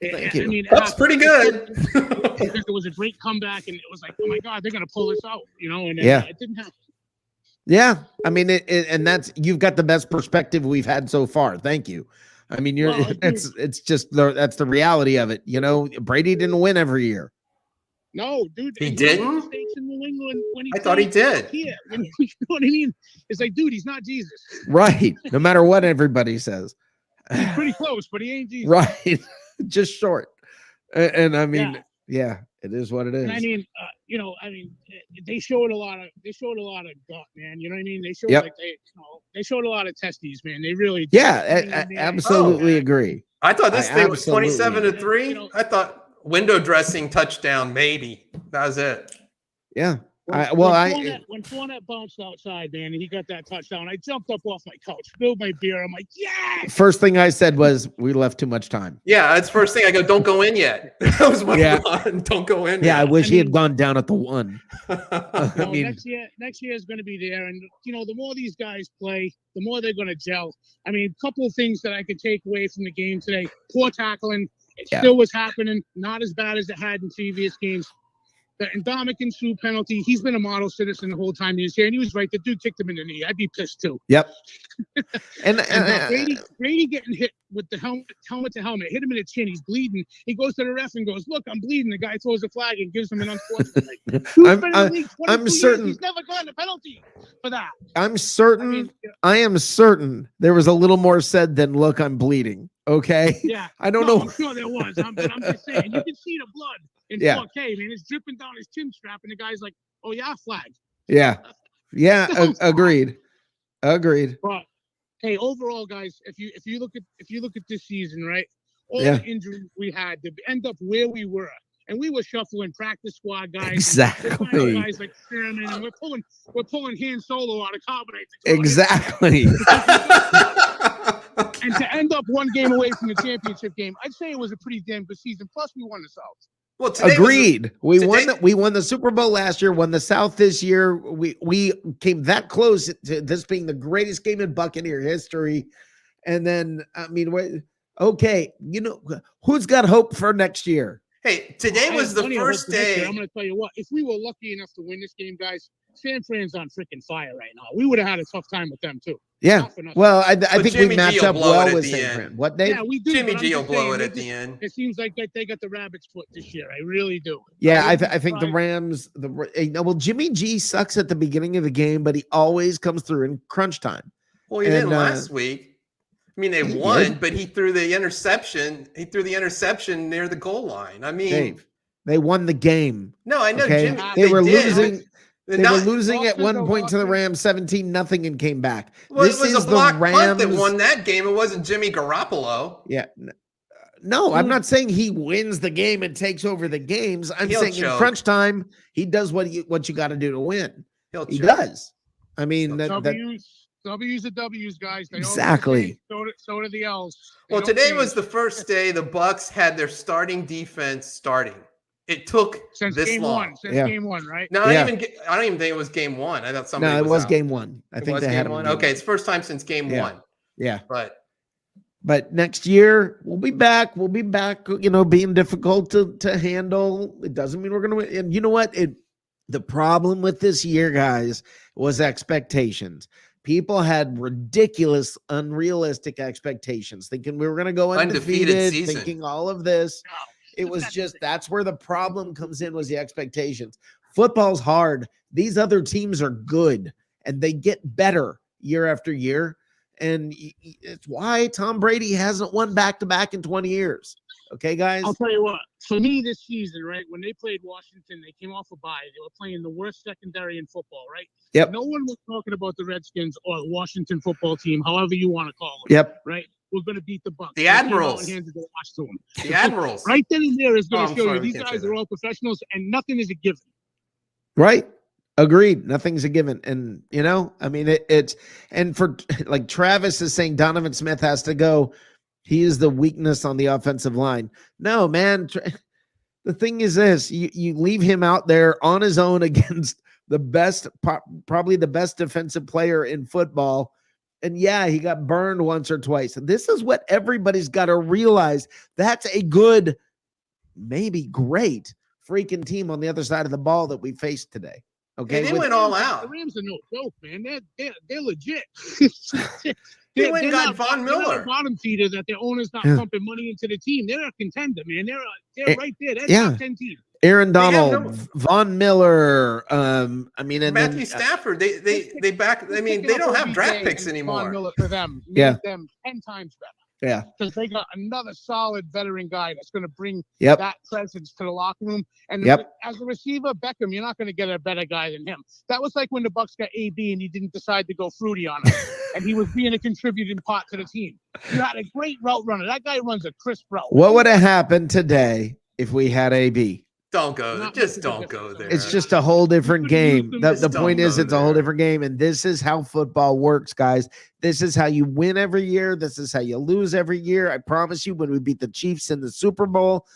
[SPEAKER 1] Thank you.
[SPEAKER 5] I mean,
[SPEAKER 2] That's pretty good.
[SPEAKER 5] because it was a great comeback, and it was like, oh my God, they're gonna pull this out, and
[SPEAKER 1] Yeah.
[SPEAKER 5] it didn't happen.
[SPEAKER 1] Yeah, I mean, and you've got the best perspective we've had so far. Thank you. I mean,
[SPEAKER 5] Well,
[SPEAKER 1] it's just that's the reality of it. Brady didn't win every year.
[SPEAKER 5] No, dude.
[SPEAKER 2] He
[SPEAKER 5] and
[SPEAKER 2] didn't?
[SPEAKER 5] made mistakes in New England when
[SPEAKER 2] I thought he
[SPEAKER 5] played
[SPEAKER 2] did.
[SPEAKER 5] Here, you know what I mean? It's like, dude, he's not Jesus.
[SPEAKER 1] Right. No matter what everybody says.
[SPEAKER 5] He's pretty close, but he ain't Jesus.
[SPEAKER 1] Right. Just short. And I mean,
[SPEAKER 5] Yeah.
[SPEAKER 1] yeah, it is what it is.
[SPEAKER 5] And I mean, they showed a lot of gut, man. You know what I mean? They showed
[SPEAKER 1] Yep.
[SPEAKER 5] like they showed a lot of testes, man. They really did.
[SPEAKER 1] Yeah, absolutely agree.
[SPEAKER 2] I thought this
[SPEAKER 1] I
[SPEAKER 2] thing was
[SPEAKER 1] absolutely-
[SPEAKER 2] 27-3.
[SPEAKER 5] You know-
[SPEAKER 2] I thought window dressing touchdown, maybe. That was it.
[SPEAKER 1] Yeah.
[SPEAKER 5] When Fournette bounced outside, man, and he got that touchdown, I jumped up off my couch, filled my beer. I'm like, yeah.
[SPEAKER 1] First thing I said was we left too much time.
[SPEAKER 2] Yeah, that's the first thing I go, don't go in yet. That was my
[SPEAKER 1] Yeah.
[SPEAKER 2] line. Don't go in
[SPEAKER 1] Yeah, I
[SPEAKER 2] yet.
[SPEAKER 1] wish he had gone down at the 1.
[SPEAKER 5] You know,
[SPEAKER 1] mean-
[SPEAKER 5] next year is going to be there, and the more these guys play, the more they're going to gel. I mean, a couple of things that I could take away from the game today: poor tackling. It
[SPEAKER 1] Yeah.
[SPEAKER 5] still was happening, not as bad as it had in previous games. The Ndamukong Suh penalty. He's been a model citizen the whole time he was here, and he was right. The dude kicked him in the knee. I'd be pissed too.
[SPEAKER 1] Yep. And
[SPEAKER 5] Brady getting hit with the helmet to helmet, hit him in the chin. He's bleeding. He goes to the ref and goes, "Look, I'm bleeding." The guy throws a flag and gives him an unfortunate.
[SPEAKER 1] I'm certain
[SPEAKER 5] he's never gotten a penalty for that.
[SPEAKER 1] I'm certain
[SPEAKER 5] I mean,
[SPEAKER 1] I am certain there was a little more said than "Look, I'm bleeding." Okay.
[SPEAKER 5] yeah,
[SPEAKER 1] I don't
[SPEAKER 5] no,
[SPEAKER 1] know.
[SPEAKER 5] I'm sure there was. But I'm just saying, you can see the blood in
[SPEAKER 1] Yeah.
[SPEAKER 5] 4K, man. It's dripping down his chin strap, and the guy's like, "Oh yeah, flag."
[SPEAKER 1] Yeah. Yeah. Agreed. Agreed.
[SPEAKER 5] But hey, overall, guys, if you look at this season, right, all
[SPEAKER 1] Yeah.
[SPEAKER 5] the injuries we had to end up where we were, and we were shuffling practice squad guys,
[SPEAKER 1] Exactly.
[SPEAKER 5] guys like Sherman, and we're pulling Han Solo out of carbonate.
[SPEAKER 1] Exactly.
[SPEAKER 5] And to end up one game away from the championship game, I'd say it was a pretty damn good season. Plus, we won the South.
[SPEAKER 2] Well, today was-
[SPEAKER 1] Agreed. We
[SPEAKER 2] today-
[SPEAKER 1] won the Super Bowl last year, won the South this year. We came that close to this being the greatest game in Buccaneer history. And then okay, who's got hope for next year?
[SPEAKER 2] Hey, today
[SPEAKER 5] I
[SPEAKER 2] was
[SPEAKER 5] have
[SPEAKER 2] the
[SPEAKER 5] plenty of
[SPEAKER 2] first
[SPEAKER 5] hope for next year.
[SPEAKER 2] day.
[SPEAKER 5] I'm going to tell you what, if we were lucky enough to win this game, guys, San Fran's on freaking fire right now. We would have had a tough time with them too.
[SPEAKER 1] Yeah.
[SPEAKER 5] Not for nothing.
[SPEAKER 1] Well, I think
[SPEAKER 2] Jimmy
[SPEAKER 1] we
[SPEAKER 2] G
[SPEAKER 1] match
[SPEAKER 2] will
[SPEAKER 1] up
[SPEAKER 2] blow it
[SPEAKER 1] well
[SPEAKER 2] at
[SPEAKER 1] with
[SPEAKER 2] the
[SPEAKER 1] San
[SPEAKER 2] end.
[SPEAKER 1] Fran. What, Dave?
[SPEAKER 5] Yeah, we do.
[SPEAKER 2] Jimmy
[SPEAKER 5] but I'm
[SPEAKER 2] G will
[SPEAKER 5] just
[SPEAKER 2] blow
[SPEAKER 5] saying,
[SPEAKER 2] it
[SPEAKER 5] they
[SPEAKER 2] at the
[SPEAKER 5] just-
[SPEAKER 2] end.
[SPEAKER 5] It seems like they got the rabbit's foot this year. I really do.
[SPEAKER 1] Yeah, I
[SPEAKER 5] wouldn't
[SPEAKER 1] think the
[SPEAKER 5] surprise-
[SPEAKER 1] Rams. Well, Jimmy G sucks at the beginning of the game, but he always comes through in crunch time.
[SPEAKER 2] Well, he
[SPEAKER 1] And,
[SPEAKER 2] didn't last week. I mean, they
[SPEAKER 1] he
[SPEAKER 2] won,
[SPEAKER 1] did.
[SPEAKER 2] but he threw the interception. He threw the interception near the goal line. I mean,
[SPEAKER 1] Dave, they won the game.
[SPEAKER 2] no, I know
[SPEAKER 1] Okay,
[SPEAKER 2] Jimmy.
[SPEAKER 1] they were
[SPEAKER 2] did,
[SPEAKER 1] losing.
[SPEAKER 2] but
[SPEAKER 1] They
[SPEAKER 2] not-
[SPEAKER 1] were losing at one
[SPEAKER 5] Losses are
[SPEAKER 1] point to the
[SPEAKER 5] losses.
[SPEAKER 1] Rams 17-0 and came back.
[SPEAKER 2] Well,
[SPEAKER 1] This
[SPEAKER 2] it was
[SPEAKER 1] is
[SPEAKER 2] a block
[SPEAKER 1] the
[SPEAKER 2] punt that
[SPEAKER 1] Rams.
[SPEAKER 2] won that game. It wasn't Jimmy Garoppolo.
[SPEAKER 1] Yeah. No, I'm
[SPEAKER 5] Dude.
[SPEAKER 1] not saying he wins the game and takes over the games. I'm
[SPEAKER 2] He'll
[SPEAKER 1] saying in
[SPEAKER 2] choke.
[SPEAKER 1] crunch time, he does what you got to do to win.
[SPEAKER 2] He'll
[SPEAKER 1] He
[SPEAKER 2] choke.
[SPEAKER 1] does. I mean, that
[SPEAKER 5] W's are W's, guys. They always
[SPEAKER 1] Exactly.
[SPEAKER 5] change. So do the L's. They
[SPEAKER 2] Well,
[SPEAKER 5] don't
[SPEAKER 2] today
[SPEAKER 5] change.
[SPEAKER 2] was the first day the Bucs had their starting defense starting. It took
[SPEAKER 5] since
[SPEAKER 2] this
[SPEAKER 5] game
[SPEAKER 2] long.
[SPEAKER 5] one. Since
[SPEAKER 1] Yeah.
[SPEAKER 5] game one, right?
[SPEAKER 2] No,
[SPEAKER 1] Yeah.
[SPEAKER 2] I don't even think it was game one. I thought somebody
[SPEAKER 1] no, it was
[SPEAKER 2] out.
[SPEAKER 1] game one. I
[SPEAKER 2] It
[SPEAKER 1] think
[SPEAKER 2] was
[SPEAKER 1] they
[SPEAKER 2] game
[SPEAKER 1] had him
[SPEAKER 2] one.
[SPEAKER 1] in game
[SPEAKER 2] Okay, it's first time since game
[SPEAKER 1] Yeah.
[SPEAKER 2] one.
[SPEAKER 1] Yeah.
[SPEAKER 2] But
[SPEAKER 1] But next year we'll be back. We'll be back, being difficult to handle. It doesn't mean we're going to win. And you know what? The problem with this year, guys, was expectations. People had ridiculous, unrealistic expectations, thinking we were going to go undefeated
[SPEAKER 2] season.
[SPEAKER 1] thinking all of this.
[SPEAKER 5] No,
[SPEAKER 1] It was just, that's where the problem comes in, was the expectations. Football's hard. These other teams are good, and they get better year after year. And it's why Tom Brady hasn't won back-to-back in 20 years. Okay, guys?
[SPEAKER 5] I'll tell you what. For me this season, right, when they played Washington, they came off a bye. They were playing the worst secondary in football, right?
[SPEAKER 1] Yep.
[SPEAKER 5] No one was talking about the Redskins or the Washington football team, however you want to call it.
[SPEAKER 1] Yep.
[SPEAKER 5] Right? We're going to beat the Bucs.
[SPEAKER 2] The Admirals.
[SPEAKER 5] They handed the watch to them.
[SPEAKER 2] The Admirals.
[SPEAKER 5] Right then and there is going
[SPEAKER 2] I'm
[SPEAKER 5] to show
[SPEAKER 2] sorry,
[SPEAKER 5] you
[SPEAKER 2] we
[SPEAKER 5] these
[SPEAKER 2] can't
[SPEAKER 5] guys
[SPEAKER 2] say
[SPEAKER 5] are
[SPEAKER 2] that.
[SPEAKER 5] all professionals and nothing is a given.
[SPEAKER 1] Right. Agreed. Nothing's a given. And, I mean, it's, and for like Travis is saying Donovan Smith has to go. He is the weakness on the offensive line. No, man. The thing is this, you leave him out there on his own against the best, probably the best defensive player in football. And yeah, he got burned once or twice. This is what everybody's got to realize. That's a good, maybe great freaking team on the other side of the ball that we faced today. Okay.
[SPEAKER 2] Hey, they went all out.
[SPEAKER 5] The Rams are no joke, man. They're legit.
[SPEAKER 2] They went and got
[SPEAKER 5] not-
[SPEAKER 2] Von
[SPEAKER 5] they're not
[SPEAKER 2] Miller.
[SPEAKER 5] a bottom feeder that their owner's not
[SPEAKER 1] Yeah.
[SPEAKER 5] pumping money into the team. They're a contender, man. They're right there. They're
[SPEAKER 1] Yeah.
[SPEAKER 5] top 10 team.
[SPEAKER 1] Aaron
[SPEAKER 2] They have
[SPEAKER 1] Donald, Von Miller. And
[SPEAKER 2] Matthew
[SPEAKER 1] then
[SPEAKER 2] Stafford. They back. I mean, they don't have draft picks anymore.
[SPEAKER 5] Miller for them.
[SPEAKER 1] Yeah.
[SPEAKER 5] Made them 10 times better.
[SPEAKER 1] Yeah.
[SPEAKER 5] Because they got another solid veteran guy that's going to bring
[SPEAKER 1] Yep.
[SPEAKER 5] that presence to the locker room. And
[SPEAKER 1] Yep.
[SPEAKER 5] as a receiver, Beckham, you're not going to get a better guy than him. That was like when the Bucs got AB and he didn't decide to go fruity on him. And he was being a contributing part to the team. You had a great route runner. That guy runs a crisp route.
[SPEAKER 1] What would have happened today if we had AB?
[SPEAKER 2] Don't go there.
[SPEAKER 5] Not
[SPEAKER 2] Just
[SPEAKER 5] much of a
[SPEAKER 2] don't go
[SPEAKER 5] difference.
[SPEAKER 2] there.
[SPEAKER 1] It's just a whole different game. The
[SPEAKER 2] Just
[SPEAKER 1] point
[SPEAKER 2] don't
[SPEAKER 1] is,
[SPEAKER 2] go
[SPEAKER 1] it's a whole
[SPEAKER 2] there.
[SPEAKER 1] different game. And this is how football works, guys. This is how you win every year. This is how you lose every year. I promise you, when we beat the Chiefs in the Super Bowl,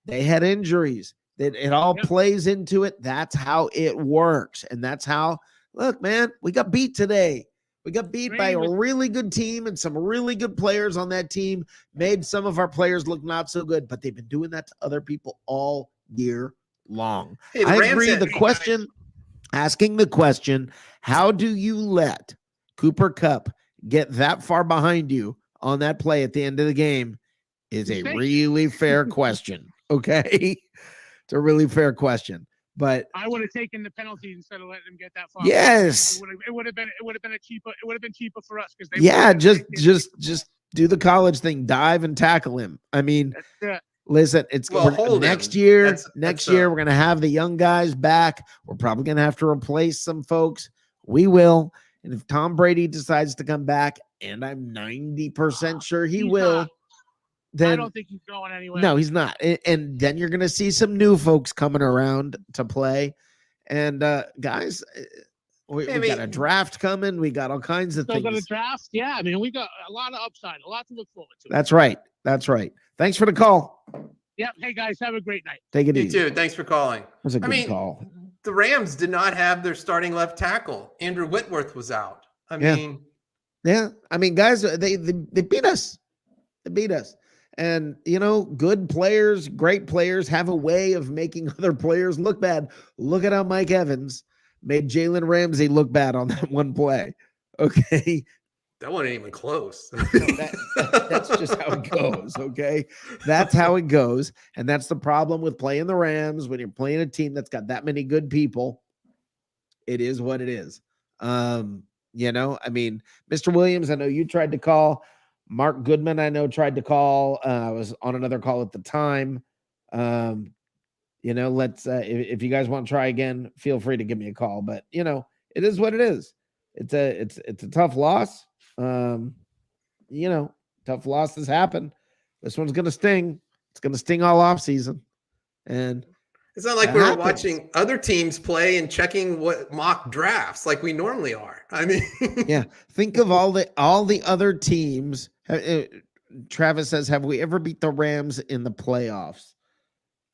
[SPEAKER 1] they had injuries. It all
[SPEAKER 5] Yep.
[SPEAKER 1] plays into it. That's how it works. And that's how, look, man, we got beat today. We got beat by a really good team, and some really good players on that team made some of our players look not so good, but they've been doing that to other people all year long.
[SPEAKER 2] Hey, the
[SPEAKER 1] I
[SPEAKER 2] Rams
[SPEAKER 1] agree.
[SPEAKER 2] had-
[SPEAKER 1] Asking the question, how do you let Cooper Kupp get that far behind you on that play at the end of the game is a
[SPEAKER 5] Mistake.
[SPEAKER 1] really fair question. Okay. It's a really fair question. But
[SPEAKER 5] I would have taken the penalty instead of letting him get that far.
[SPEAKER 1] yes,
[SPEAKER 5] It would have been cheaper for us because
[SPEAKER 1] yeah, just do the college thing, dive and tackle him. I mean, listen, it's
[SPEAKER 2] Well, hold
[SPEAKER 1] next
[SPEAKER 2] him.
[SPEAKER 1] year.
[SPEAKER 2] That's-
[SPEAKER 1] Next
[SPEAKER 2] that's,
[SPEAKER 1] year, we're gonna have the young guys back. We're probably gonna have to replace some folks. We will. And if Tom Brady decides to come back, and I'm 90% sure he
[SPEAKER 5] He's
[SPEAKER 1] will,
[SPEAKER 5] not. I
[SPEAKER 1] then
[SPEAKER 5] don't think he's going anywhere.
[SPEAKER 1] no, he's not. And then you're gonna see some new folks coming around to play. And guys, we got a draft coming. We got all kinds of
[SPEAKER 5] Still got a
[SPEAKER 1] things.
[SPEAKER 5] draft. Yeah, I mean, we got a lot of upside, a lot to look forward to.
[SPEAKER 1] That's right. That's right. Thanks for the call.
[SPEAKER 5] Yep. Hey guys, have a great night.
[SPEAKER 1] Take it
[SPEAKER 2] You
[SPEAKER 1] easy.
[SPEAKER 2] too. Thanks for calling.
[SPEAKER 1] It was a good
[SPEAKER 2] mean,
[SPEAKER 1] call.
[SPEAKER 2] The Rams did not have their starting left tackle. Andrew Whitworth was out. I
[SPEAKER 1] Yeah.
[SPEAKER 2] mean,
[SPEAKER 1] Yeah, I mean, guys, they beat us. They beat us. And, good players, great players have a way of making other players look bad. Look at how Mike Evans made Jalen Ramsey look bad on that one play. Okay.
[SPEAKER 2] that wasn't even close.
[SPEAKER 1] That's just how it goes. Okay. That's how it goes. And that's the problem with playing the Rams. When you're playing a team that's got that many good people, it is what it is. I mean, Mr. Williams, I know you tried to call. Mark Goodman, I know, tried to call. I was on another call at the time. Let's if you guys want to try again, feel free to give me a call. But it is what it is. It's a tough loss. Tough losses happen. This one's gonna sting. It's gonna sting all off season. And
[SPEAKER 2] It's not like
[SPEAKER 1] That
[SPEAKER 2] we were
[SPEAKER 1] happens.
[SPEAKER 2] watching other teams play and checking what mock drafts like we normally are. I mean,
[SPEAKER 1] yeah, think of all the other teams. Travis says, "Have we ever beat the Rams in the playoffs?"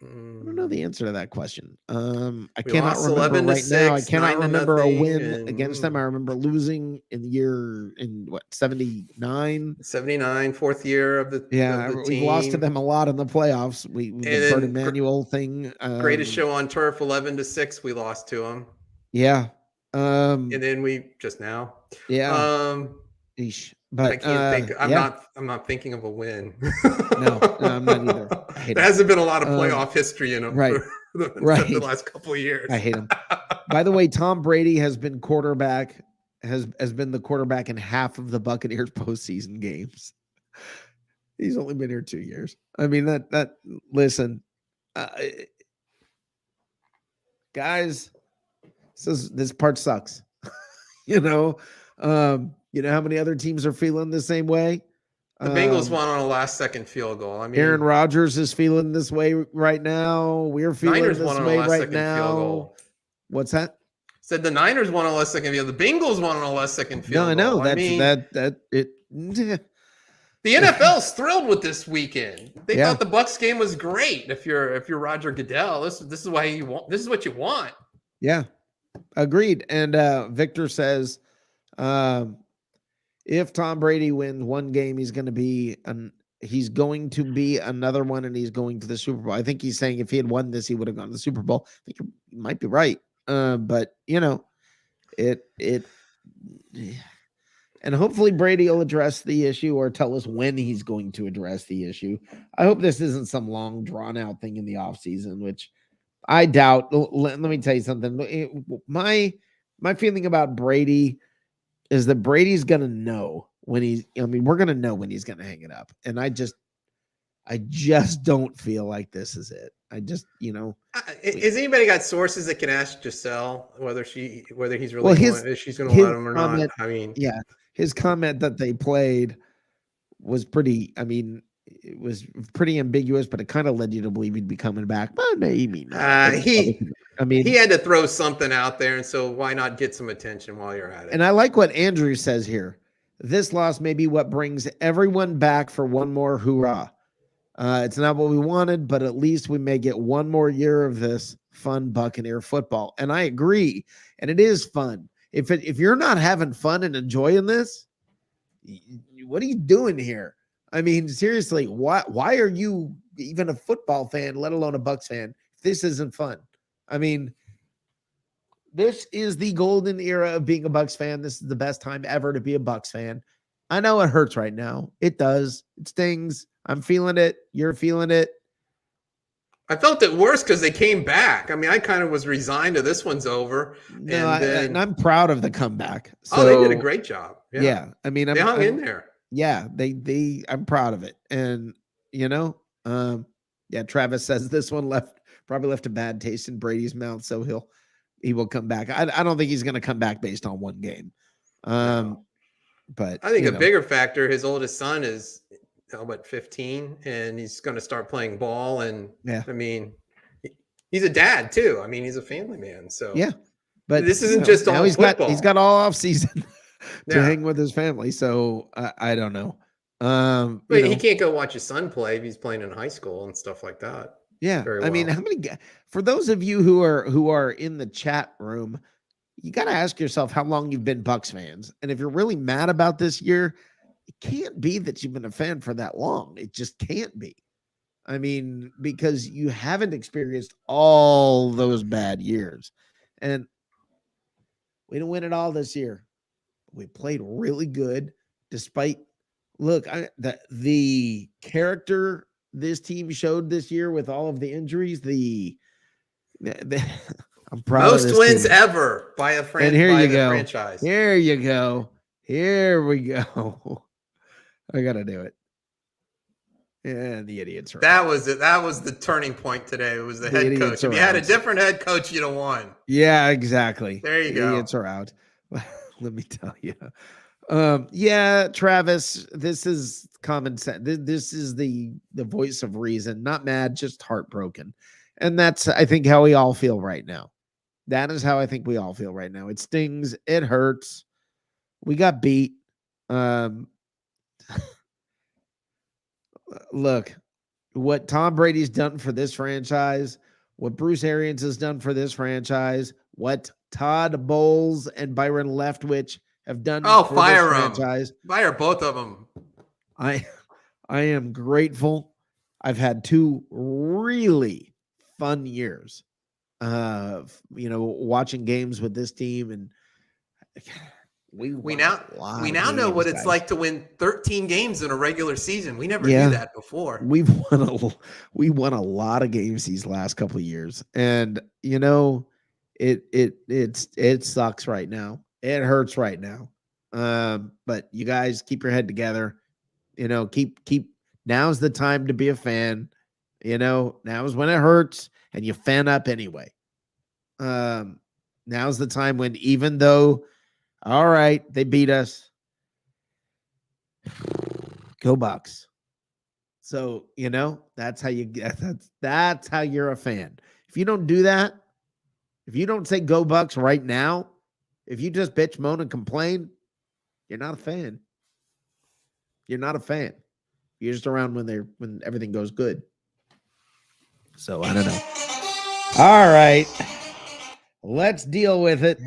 [SPEAKER 1] I don't know the answer to that question. I
[SPEAKER 2] We
[SPEAKER 1] cannot
[SPEAKER 2] lost
[SPEAKER 1] remember
[SPEAKER 2] 11 to
[SPEAKER 1] right now. I
[SPEAKER 2] 6,
[SPEAKER 1] cannot
[SPEAKER 2] 9 to
[SPEAKER 1] remember a
[SPEAKER 2] nothing,
[SPEAKER 1] win
[SPEAKER 2] and,
[SPEAKER 1] against them. I remember losing in the year in what 79.
[SPEAKER 2] 79, fourth year of
[SPEAKER 1] Yeah,
[SPEAKER 2] the
[SPEAKER 1] we've lost to
[SPEAKER 2] team.
[SPEAKER 1] them a lot in the playoffs. We the
[SPEAKER 2] And
[SPEAKER 1] Bert
[SPEAKER 2] then
[SPEAKER 1] Emanuel thing.
[SPEAKER 2] greatest show on turf, 11 to 6. We lost to them,
[SPEAKER 1] Yeah.
[SPEAKER 2] and then we just now.
[SPEAKER 1] Yeah.
[SPEAKER 2] Um,
[SPEAKER 1] Eesh.
[SPEAKER 2] I
[SPEAKER 1] But
[SPEAKER 2] can't think.
[SPEAKER 1] yeah.
[SPEAKER 2] I'm not thinking of a win.
[SPEAKER 1] No, I'm not either. I hate
[SPEAKER 2] There
[SPEAKER 1] 'em.
[SPEAKER 2] hasn't been a lot of playoff history in them
[SPEAKER 1] Right.
[SPEAKER 2] for the
[SPEAKER 1] Right.
[SPEAKER 2] last couple of years.
[SPEAKER 1] I hate him. By the way, Tom Brady has been been the quarterback in half of the Buccaneers postseason games. He's only been here 2 years. I mean listen, uh, guys, this part sucks. You know, you know how many other teams are feeling the same way?
[SPEAKER 2] The Bengals won on a last-second field goal. I mean,
[SPEAKER 1] Aaron Rodgers is feeling this way right now. We're feeling
[SPEAKER 2] Niners
[SPEAKER 1] this
[SPEAKER 2] won on a
[SPEAKER 1] way right
[SPEAKER 2] last-second
[SPEAKER 1] now.
[SPEAKER 2] field goal.
[SPEAKER 1] What's that?
[SPEAKER 2] Said the Niners won on a last-second field. The Bengals won on a last-second field
[SPEAKER 1] No, I know
[SPEAKER 2] goal. I
[SPEAKER 1] that's
[SPEAKER 2] mean,
[SPEAKER 1] it.
[SPEAKER 2] the NFL's thrilled with this weekend. They
[SPEAKER 1] Yeah.
[SPEAKER 2] thought the Bucs game was great. If you're Roger Goodell, this is why you want. This is what you want.
[SPEAKER 1] Yeah, agreed. And Victor says, if Tom Brady wins one game, he's going to be another one, and he's going to the Super Bowl. I think he's saying if he had won this, he would have gone to the Super Bowl. I think you might be right. But you know, it. And hopefully Brady will address the issue or tell us when he's going to address the issue. I hope this isn't some long drawn out thing in the offseason, which I doubt. Let me tell you something. My feeling about Brady is that Brady's going to know when we're going to know when he's going to hang it up. And I just don't feel like this is it. Has
[SPEAKER 2] anybody got sources that can ask Giselle whether he's really if she's going to let him or not? I mean,
[SPEAKER 1] yeah, his comment that they played was pretty. I mean, it was pretty ambiguous, but it kind of led you to believe he'd be coming back. But maybe not.
[SPEAKER 2] he had to throw something out there, and so why not get some attention while you're at it?
[SPEAKER 1] And I like what Andrew says here. This loss may be what brings everyone back for one more hoorah. It's not what we wanted, but at least we may get one more year of this fun Buccaneer football. And I agree. And it is fun. If you're not having fun and enjoying this, what are you doing here? I mean, seriously, why are you even a football fan, let alone a Bucs fan, if this isn't fun? I mean, this is the golden era of being a Bucs fan. This is the best time ever to be a Bucs fan. I know it hurts right now. It does. It stings. I'm feeling it. You're feeling it.
[SPEAKER 2] I felt it worse because they came back. I mean, I kind of was resigned to this one's over.
[SPEAKER 1] No, and I'm proud of the comeback. So,
[SPEAKER 2] they did a great job.
[SPEAKER 1] Yeah. I mean,
[SPEAKER 2] they hung in there.
[SPEAKER 1] Yeah, I'm proud of it. And Travis says this one probably left a bad taste in Brady's mouth, so he will come back. I don't think he's going to come back based on one game.
[SPEAKER 2] No.
[SPEAKER 1] But
[SPEAKER 2] I think a bigger factor, his oldest son is 15, and he's going to start playing ball. And I mean, he's a dad too. I mean, he's a family man. So
[SPEAKER 1] yeah, but
[SPEAKER 2] this isn't just all football.
[SPEAKER 1] He's got all off season to hang with his family. So I don't know.
[SPEAKER 2] But he can't go watch his son play if he's playing in high school and stuff like that.
[SPEAKER 1] Yeah, I mean, how many? For those of you who are in the chat room, you got to ask yourself how long you've been Bucs fans, and if you're really mad about this year, it can't be that you've been a fan for that long. It just can't be. I mean, because you haven't experienced all those bad years, and we didn't win it all this year. We played really good, despite. Look, the character this team showed this year with all of the injuries, I'm proud
[SPEAKER 2] most
[SPEAKER 1] of this
[SPEAKER 2] wins
[SPEAKER 1] team.
[SPEAKER 2] ever by a franchise.
[SPEAKER 1] And here you go.
[SPEAKER 2] Franchise.
[SPEAKER 1] Here you go. Here we go. I gotta do it. Yeah, the idiots are
[SPEAKER 2] that was it. That was the turning point today. It was the head coach. If you had a different head coach, you'd have won.
[SPEAKER 1] Yeah, exactly.
[SPEAKER 2] There you go.
[SPEAKER 1] Idiots are out. Let me tell you. Travis, this is common sense. This is the voice of reason, not mad, just heartbroken. And that's, I think, how we all feel right now. That is how I think we all feel right now. It stings. It hurts. We got beat. Look, what Tom Brady's done for this franchise, what Bruce Arians has done for this franchise, what Todd Bowles and Byron Leftwich have done
[SPEAKER 2] Oh,
[SPEAKER 1] for this
[SPEAKER 2] fire them.
[SPEAKER 1] franchise.
[SPEAKER 2] Fire both of them.
[SPEAKER 1] I am grateful. I've had 2 really fun years watching games with this team, and we
[SPEAKER 2] now know what it's like to win 13 games in a regular season. We never knew that before.
[SPEAKER 1] We won a lot of games these last couple of years, and it sucks right now. It hurts right now. But you guys keep your head together. Keep. Now's the time to be a fan. Now is when it hurts, and you fan up anyway. Now's the time when, even though, all right, they beat us, go Bucs. So that's how you get. That's how you're a fan. If you don't do that, if you don't say go Bucs right now, if you just bitch, moan, and complain, you're not a fan. You're not a fan. You're just around when everything goes good. So I don't know. All right. Let's deal with it.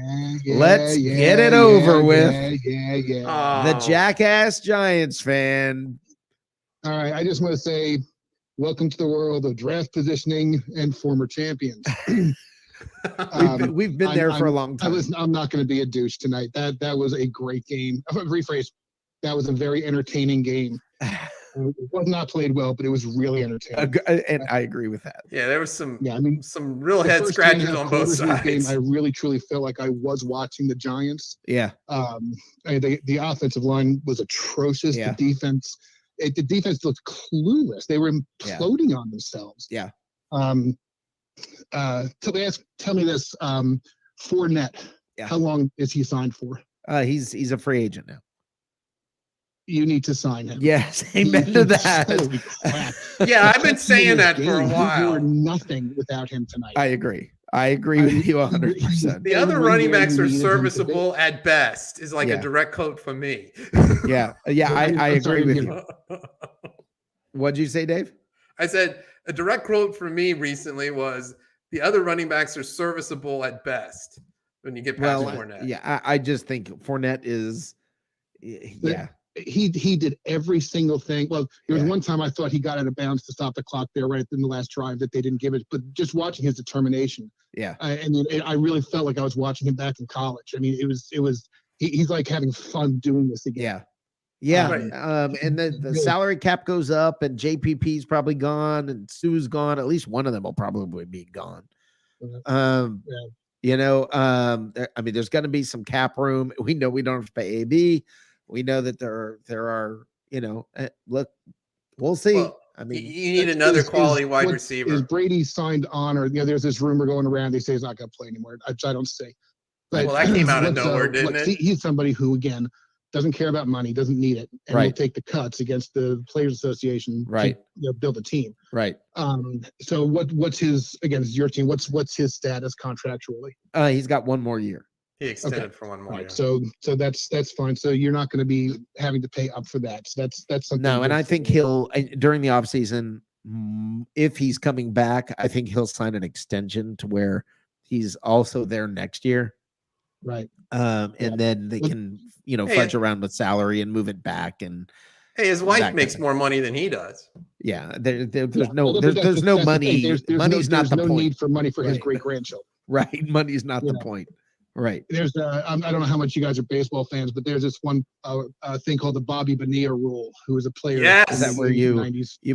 [SPEAKER 1] Let's get it over with. The jackass Giants fan.
[SPEAKER 6] All right. I just want to say, welcome to the world of draft positioning and former champions.
[SPEAKER 1] We've been there for a long time.
[SPEAKER 6] I'm not going to be a douche tonight. That was a great game. I'm going to rephrase. That was a very entertaining game. It was not played well, but it was really entertaining.
[SPEAKER 1] And I agree with that.
[SPEAKER 2] Yeah, there was some real head scratchers on both sides.
[SPEAKER 6] Game, I really truly felt like I was watching the Giants.
[SPEAKER 1] Yeah.
[SPEAKER 6] The offensive line was atrocious.
[SPEAKER 1] Yeah.
[SPEAKER 6] The defense looked clueless. They were imploding on themselves.
[SPEAKER 1] Yeah.
[SPEAKER 6] Tell me this, Fournette.
[SPEAKER 1] Yeah.
[SPEAKER 6] How long is he signed for?
[SPEAKER 1] He's a free agent now.
[SPEAKER 6] You need to sign him.
[SPEAKER 1] Yes, amen to that.
[SPEAKER 6] Holy crap.
[SPEAKER 2] Yeah, I've been saying that for a while.
[SPEAKER 6] You were nothing without him tonight.
[SPEAKER 1] I agree with you 100%.
[SPEAKER 2] The other running backs are serviceable at best, is like a direct quote from me.
[SPEAKER 1] Yeah, I agree with you. What'd you say, Dave?
[SPEAKER 2] I said a direct quote from me recently was, the other running backs are serviceable at best when you get past Fournette.
[SPEAKER 1] Yeah, I just think Fournette is,
[SPEAKER 6] He did every single thing. Well, there was one time I thought he got out of bounds to stop the clock there right in the last drive that they didn't give it. But just watching his determination, I really felt like I was watching him back in college. I mean, he's like having fun doing this again.
[SPEAKER 1] Yeah. And the salary cap goes up, and JPP's probably gone, and Sue's gone. At least one of them will probably be gone. I mean, there's going to be some cap room. We know we don't have to pay AB. We know that there are, look, we'll see.
[SPEAKER 2] Well, I mean, you need another quality wide receiver.
[SPEAKER 6] Is Brady signed on, or there's this rumor going around? They say he's not going to play anymore. I don't say.
[SPEAKER 2] But that came out of nowhere, didn't it?
[SPEAKER 6] He's somebody who, again, doesn't care about money, doesn't need it, and will take the cuts against the Players Association to build a team.
[SPEAKER 1] Right.
[SPEAKER 6] So what's his, again, it's your team. What's his status contractually?
[SPEAKER 1] He's got one more year.
[SPEAKER 2] He extended for one more.
[SPEAKER 6] Right. So that's fine. So you're not going to be having to pay up for that. So that's something.
[SPEAKER 1] No, and I think he'll, during the offseason, if he's coming back, I think he'll sign an extension to where he's also there next year.
[SPEAKER 6] Right.
[SPEAKER 1] And then they can, fudge around with salary and move it back. And
[SPEAKER 2] hey, his wife makes more money than he does.
[SPEAKER 1] Yeah. There's no money. Money's not the point.
[SPEAKER 6] There's no need for money for his great grandchildren.
[SPEAKER 1] Right. Money's not the point. Right.
[SPEAKER 6] There's I don't know how much you guys are baseball fans, but there's this one thing called the Bobby Bonilla rule, who is a player.
[SPEAKER 2] Yes.
[SPEAKER 1] Is that where you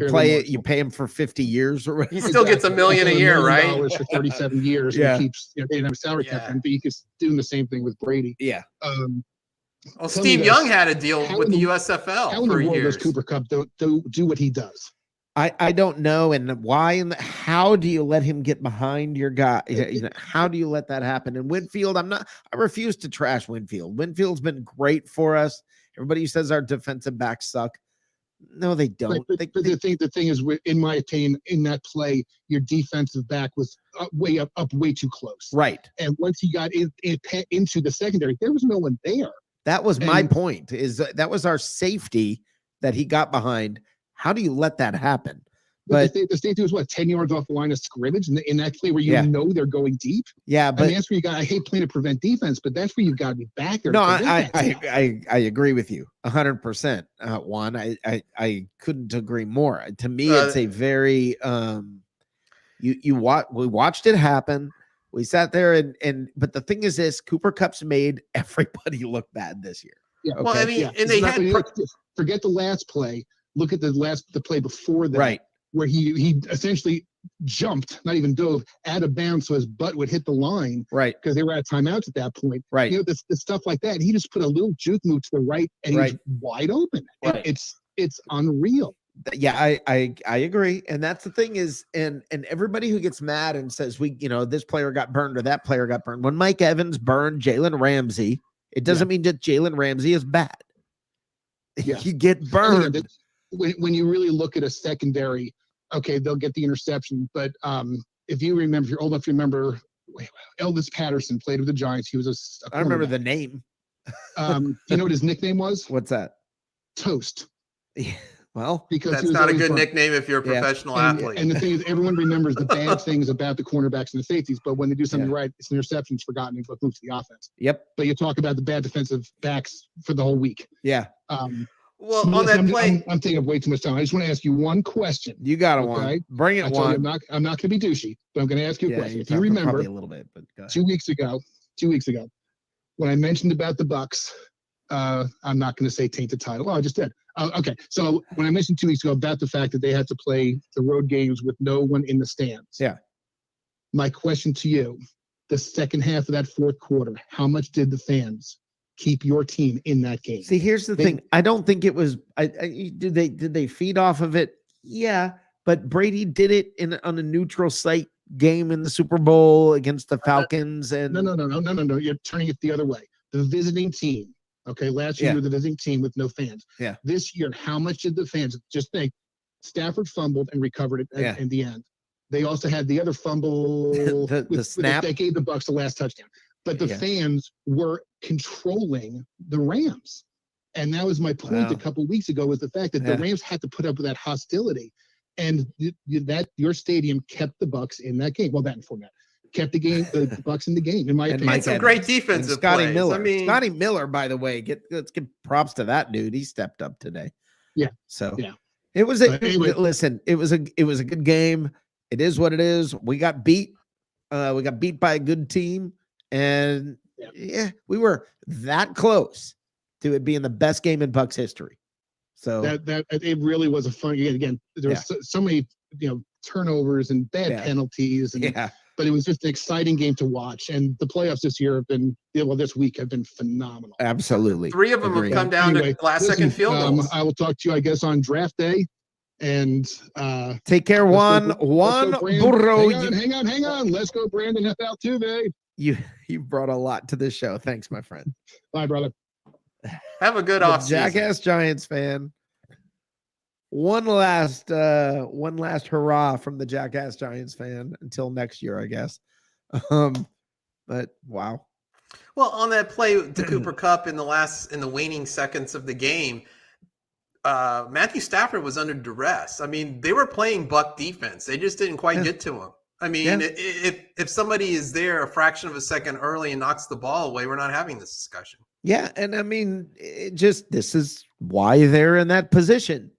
[SPEAKER 1] play it? You pay him for 50 years or
[SPEAKER 2] he still gets $1 million a year, right?
[SPEAKER 6] For 37 years.
[SPEAKER 1] Yeah.
[SPEAKER 6] And keeps they didn't have a salary cap, but you could do the same thing with Brady.
[SPEAKER 1] Yeah.
[SPEAKER 2] Well, Steve Young had a deal with the USFL
[SPEAKER 6] how in
[SPEAKER 2] for
[SPEAKER 6] the world
[SPEAKER 2] years.
[SPEAKER 6] Does Cooper Kupp do what he does?
[SPEAKER 1] I don't know. And why and how do you let him get behind your guy? How do you let that happen? And Winfield, I refuse to trash Winfield. Winfield's been great for us. Everybody who says our defensive backs suck. No, they don't.
[SPEAKER 6] But the thing is, in my opinion, in that play, your defensive back was way too close.
[SPEAKER 1] Right.
[SPEAKER 6] And once he got into the secondary, there was no one there.
[SPEAKER 1] That was my point, is that was our safety that he got behind. How do you let that happen? But
[SPEAKER 6] the safety was what, 10 yards off the line of scrimmage in that play where
[SPEAKER 1] Yeah.
[SPEAKER 6] know they're going deep.
[SPEAKER 1] yeah,
[SPEAKER 6] I
[SPEAKER 1] but
[SPEAKER 6] mean, that's where you got. I hate playing to prevent defense, but that's where you've got to be back there.
[SPEAKER 1] no,
[SPEAKER 6] to prevent that stuff.
[SPEAKER 1] I agree with you 100%. Juan, I couldn't agree more. To me, it's a very we watched it happen. We sat there and but the thing is this: Cooper Kupp's made everybody look bad this year.
[SPEAKER 6] Yeah.
[SPEAKER 1] Okay.
[SPEAKER 2] Well, I mean,
[SPEAKER 6] Yeah,
[SPEAKER 2] and they had
[SPEAKER 6] forget the last play. Look at the play before that,
[SPEAKER 1] Right.
[SPEAKER 6] where he essentially jumped, not even dove, out of bounds, so his butt would hit the line,
[SPEAKER 1] Right.
[SPEAKER 6] because they were at timeouts at that point.
[SPEAKER 1] Right.
[SPEAKER 6] You know, the stuff like that. He just put a little juke move to the right, and he was wide open.
[SPEAKER 1] Right.
[SPEAKER 6] It's unreal.
[SPEAKER 1] Yeah, I agree. And that's the thing is, and everybody who gets mad and says this player got burned or that player got burned. When Mike Evans burned Jalen Ramsey, it doesn't mean that Jalen Ramsey is bad.
[SPEAKER 6] Yeah.
[SPEAKER 1] You get burned.
[SPEAKER 6] When you really look at a secondary, okay, they'll get the interception. But if you're old enough to remember, Elvis Patterson played with the Giants. He was a
[SPEAKER 1] I remember the name.
[SPEAKER 6] you know what his nickname was?
[SPEAKER 1] What's that?
[SPEAKER 6] Toast.
[SPEAKER 1] Yeah. Well,
[SPEAKER 6] Because
[SPEAKER 2] that's not a good nickname if you're a professional athlete.
[SPEAKER 6] And the thing is, everyone remembers the bad things about the cornerbacks and the safeties, but when they do something right, it's an interception, it's forgotten, and moves to the offense.
[SPEAKER 1] Yep.
[SPEAKER 6] But you talk about the bad defensive backs for the whole week.
[SPEAKER 1] Yeah.
[SPEAKER 2] Well, on that play,
[SPEAKER 6] I'm taking up way too much time. I just want to ask you one question.
[SPEAKER 1] You got one. Bring it.
[SPEAKER 6] I'm not going to be douchey, but I'm going to ask you a question. If you remember,
[SPEAKER 1] probably a little bit, but go ahead.
[SPEAKER 6] 2 weeks ago, when I mentioned about the Bucs, I'm not going to say tainted title. Oh, I just did. Okay. So when I mentioned 2 weeks ago about the fact that they had to play the road games with no one in the stands.
[SPEAKER 1] Yeah.
[SPEAKER 6] My question to you, the second half of that fourth quarter, how much did the fans keep your team in that game?
[SPEAKER 1] See, here's the thing. I don't think it was. Did they feed off of it? Yeah, but Brady did it on a neutral site game in the Super Bowl against the Falcons. And
[SPEAKER 6] no. You're turning it the other way. The visiting team. Okay, last year you were the visiting team with no fans.
[SPEAKER 1] Yeah.
[SPEAKER 6] This year, how much did the fans? Just think, Stafford fumbled and recovered it in the end. They also had the other fumble.
[SPEAKER 1] the snap
[SPEAKER 6] that gave the Bucs the last touchdown. But the fans were controlling the Rams. And that was my point a couple of weeks ago, was the fact that the Rams had to put up with that hostility. And that your stadium kept the Bucs in that game. Well, that and format. Kept the Bucs in the game, in my opinion.
[SPEAKER 2] And some great defensive
[SPEAKER 1] Scotty
[SPEAKER 2] plays.
[SPEAKER 1] Miller.
[SPEAKER 2] I mean,
[SPEAKER 1] Scotty Miller, by the way, let's give props to that dude. He stepped up today.
[SPEAKER 6] Yeah.
[SPEAKER 1] So it was
[SPEAKER 6] anyway.
[SPEAKER 1] Listen, it was a good game. It is what it is. We got beat. We got beat by a good team. And we were that close to it being the best game in Bucs history. So
[SPEAKER 6] that it really was a fun. Again, there was so many turnovers and bad penalties, but it was just an exciting game to watch. And the playoffs this year this week have been phenomenal.
[SPEAKER 1] Absolutely,
[SPEAKER 2] 3 of them have come down to last-second field goals.
[SPEAKER 6] I will talk to you, I guess, on draft day. And
[SPEAKER 1] take care, Juan Burro.
[SPEAKER 6] Hang on. Let's go, Brandon Altuve.
[SPEAKER 1] You brought a lot to this show. Thanks, my friend.
[SPEAKER 6] Bye, brother.
[SPEAKER 2] Have a good off
[SPEAKER 1] Jackass Giants fan. One last hurrah from the Jackass Giants fan until next year, I guess. But wow.
[SPEAKER 2] Well, on that play to Cooper Kupp in the waning seconds of the game, Matthew Stafford was under duress. I mean, they were playing Buck defense. They just didn't quite get to him. I mean, if somebody is there a fraction of a second early and knocks the ball away, we're not having this discussion.
[SPEAKER 1] Yeah, and I mean, this is why they're in that position.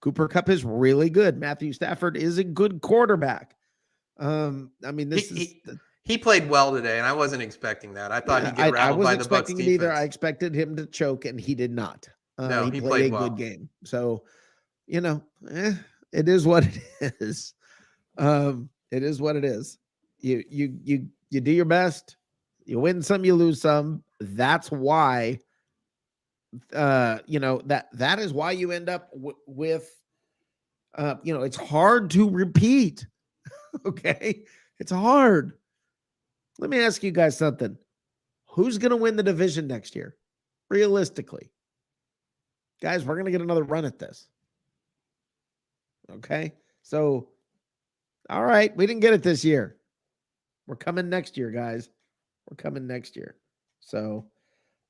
[SPEAKER 1] Cooper Kupp is really good. Matthew Stafford is a good quarterback. I mean,
[SPEAKER 2] he played well today, and I wasn't expecting that. I thought he'd get rattled by the Bucs defense.
[SPEAKER 1] Either. I expected him to choke, and he did not.
[SPEAKER 2] No,
[SPEAKER 1] he played a good game. So, it is what it is. It is what it is. You do your best. You win some, you lose some. That's why. That is why you end up with. It's hard to repeat. Okay, it's hard. Let me ask you guys something. Who's going to win the division next year? Realistically, guys, we're going to get another run at this. Okay, so. All right, we didn't get it this year. We're coming next year, guys. We're coming next year. So,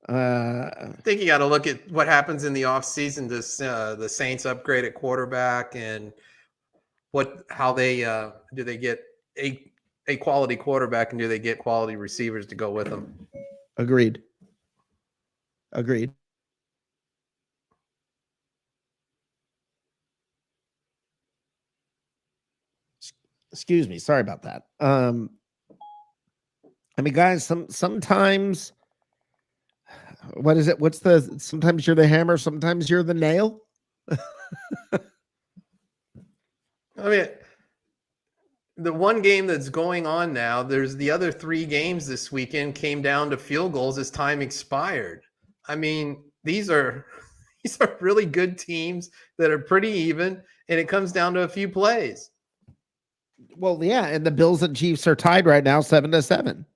[SPEAKER 2] I think you got to look at what happens in the offseason. Does the Saints upgrade at quarterback, and how they do they get a quality quarterback, and do they get quality receivers to go with them?
[SPEAKER 1] Agreed. Excuse me. Sorry about that. I mean, guys, sometimes what is it? Sometimes you're the hammer, sometimes you're the nail.
[SPEAKER 2] I mean, the one game that's going on now, there's the other 3 games this weekend came down to field goals as time expired. I mean, these are really good teams that are pretty even, and it comes down to a few plays.
[SPEAKER 1] Well, yeah, and the Bills and Chiefs are tied right now, 7-7.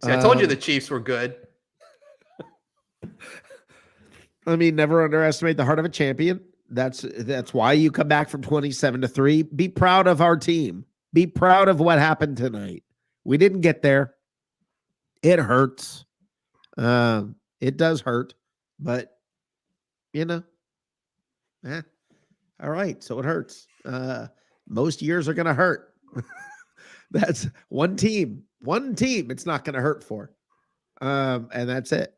[SPEAKER 2] See, I told you the Chiefs were good.
[SPEAKER 1] I mean, never underestimate the heart of a champion. That's why you come back from 27-3. Be proud of our team. Be proud of what happened tonight. We didn't get there. It hurts. It does hurt, but all right. So it hurts. Most years are going to hurt. That's one team. It's not going to hurt for. And that's it.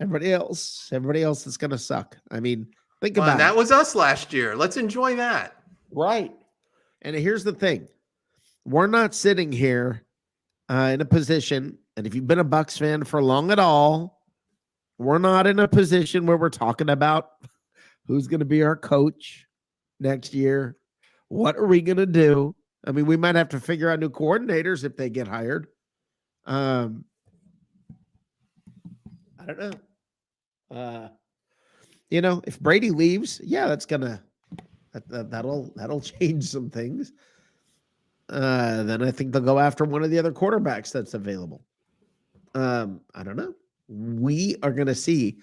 [SPEAKER 1] Everybody else is going to suck. I mean, think about it.
[SPEAKER 2] That was us last year. Let's enjoy that.
[SPEAKER 1] Right. And here's the thing. We're not sitting here in a position, and if you've been a Bucs fan for long at all, we're not in a position where we're talking about who's going to be our coach next year. What are we going to do? I mean, we might have to figure out new coordinators if they get hired. I don't know. If Brady leaves, that'll change some things. Then I think they'll go after one of the other quarterbacks that's available. I don't know. We are going to see,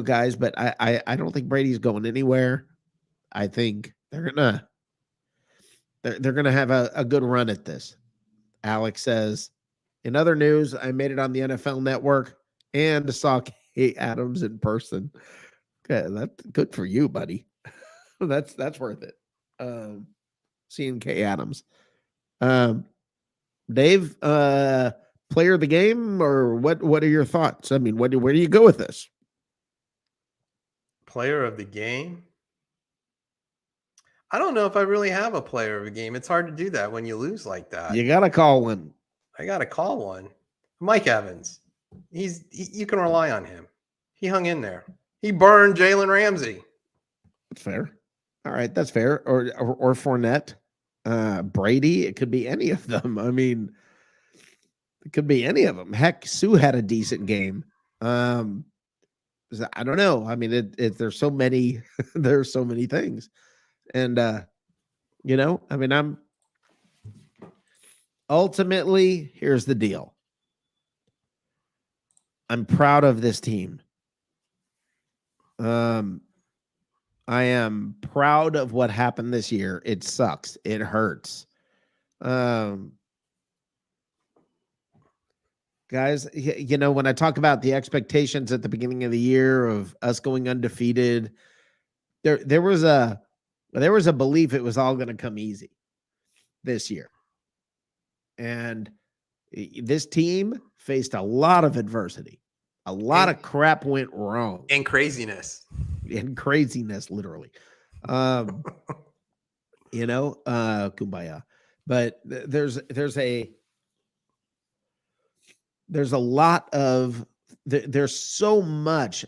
[SPEAKER 1] guys, but I don't think Brady's going anywhere. I think they're gonna have a good run at this. Alex says, in other news, I made it on the NFL Network and saw Kate Adams in person. Okay, that's good for you, buddy. That's worth it. Seeing Kay Adams. Dave, player of the game, or what are your thoughts? I mean, where do you go with this?
[SPEAKER 2] Player of the game? I don't know if I really have a player of the game. It's hard to do that when you lose like that.
[SPEAKER 1] You got to call one.
[SPEAKER 2] I got to call one. Mike Evans. You can rely on him. He hung in there. He burned Jalen Ramsey.
[SPEAKER 1] That's fair. All right, that's fair. Or Fournette, Brady. It could be any of them. I mean, it could be any of them. Heck, Sue had a decent game. I don't know. I mean, there's so many. There's so many things, and I mean, I'm ultimately, here's the deal. I'm proud of this team. I am proud of what happened this year. It sucks. It hurts. Guys, when I talk about the expectations at the beginning of the year of us going undefeated, there was a belief it was all going to come easy this year. And this team faced a lot of adversity. A lot of crap went wrong.
[SPEAKER 2] And craziness.
[SPEAKER 1] And craziness, literally. Kumbaya. But there's so much,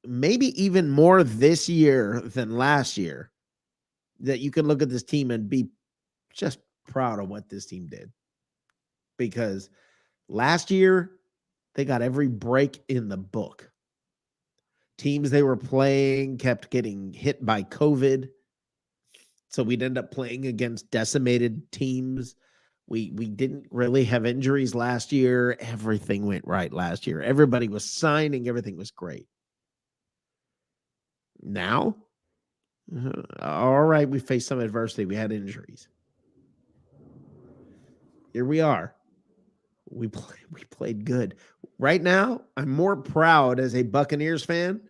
[SPEAKER 1] maybe even more this year than last year, that you can look at this team and be just proud of what this team did. Because last year, they got every break in the book. Teams they were playing kept getting hit by COVID. So we'd end up playing against decimated teams. We didn't really have injuries last year. Everything went right last year. Everybody was signing. Everything was great. Now, all right, we faced some adversity. We had injuries. Here we are. we played good. Right now, I'm more proud as a Buccaneers fan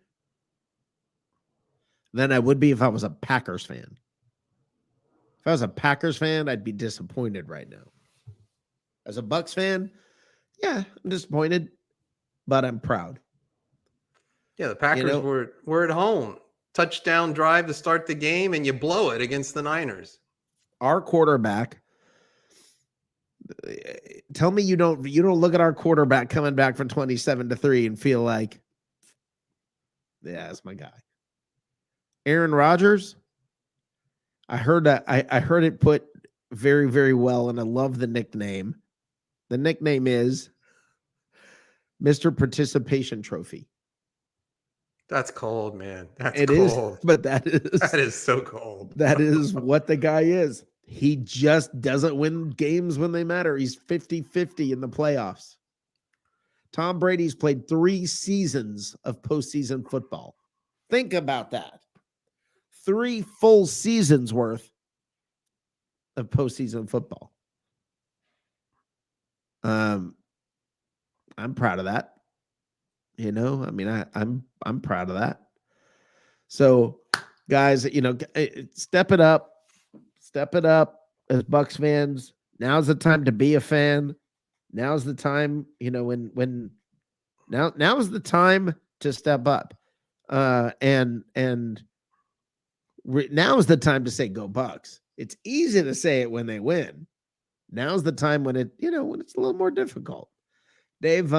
[SPEAKER 1] than I would be if I was a Packers fan. If I was a Packers fan, I'd be disappointed right now. As a Bucs fan, yeah, I'm disappointed, but I'm proud.
[SPEAKER 2] Yeah, the Packers were at home. Touchdown drive to start the game, and you blow it against the Niners.
[SPEAKER 1] Our quarterback. Tell me you don't look at our quarterback coming back from 27-3 and feel like, yeah, that's my guy. Aaron Rodgers. I heard that. I heard it put very, very well, and I love the nickname. The nickname is Mr. Participation Trophy.
[SPEAKER 2] That's cold, man. That's
[SPEAKER 1] It
[SPEAKER 2] cold.
[SPEAKER 1] is, but that
[SPEAKER 2] is so cold.
[SPEAKER 1] That is what the guy is. He just doesn't win games when they matter. He's 50-50 in the playoffs. Tom Brady's played 3 seasons of postseason football. Think about that. 3 full seasons worth of postseason football. I'm proud of that. I mean, I'm proud of that. So, guys, step it up. Step it up as Bucs fans. Now's the time to be a fan. Now's the time, now is the time to step up. And now is the time to say go Bucs. It's easy to say it when they win. Now's the time when when it's a little more difficult. Dave,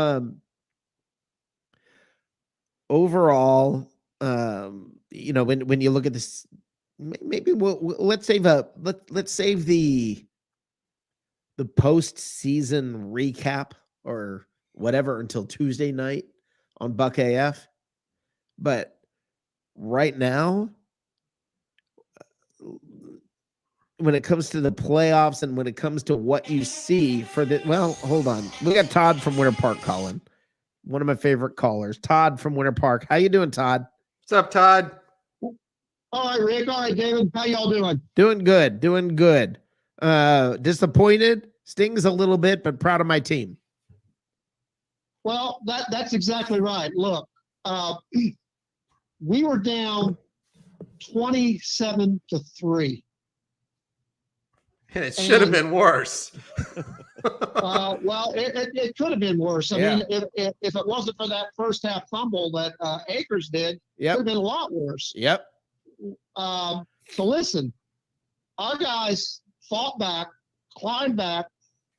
[SPEAKER 1] overall, when you look at this, maybe let's save the postseason recap or whatever until Tuesday night on Buck AF. But right now, when it comes to the playoffs and when it comes to what you see hold on. We got Todd from Winter Park calling. One of my favorite callers, Todd from Winter Park. How you doing, Todd?
[SPEAKER 2] What's up, Todd?
[SPEAKER 6] All right, Rick. All right, David. How y'all doing?
[SPEAKER 1] Doing good. Disappointed, stings a little bit, but proud of my team.
[SPEAKER 6] Well, that's exactly right. Look, we were down 27-3.
[SPEAKER 2] And it should have been worse.
[SPEAKER 6] Well, it could have been worse. I mean, if it wasn't for that first half fumble that Akers did, it would have been a lot worse.
[SPEAKER 1] Yep.
[SPEAKER 6] So listen, our guys fought back, climbed back.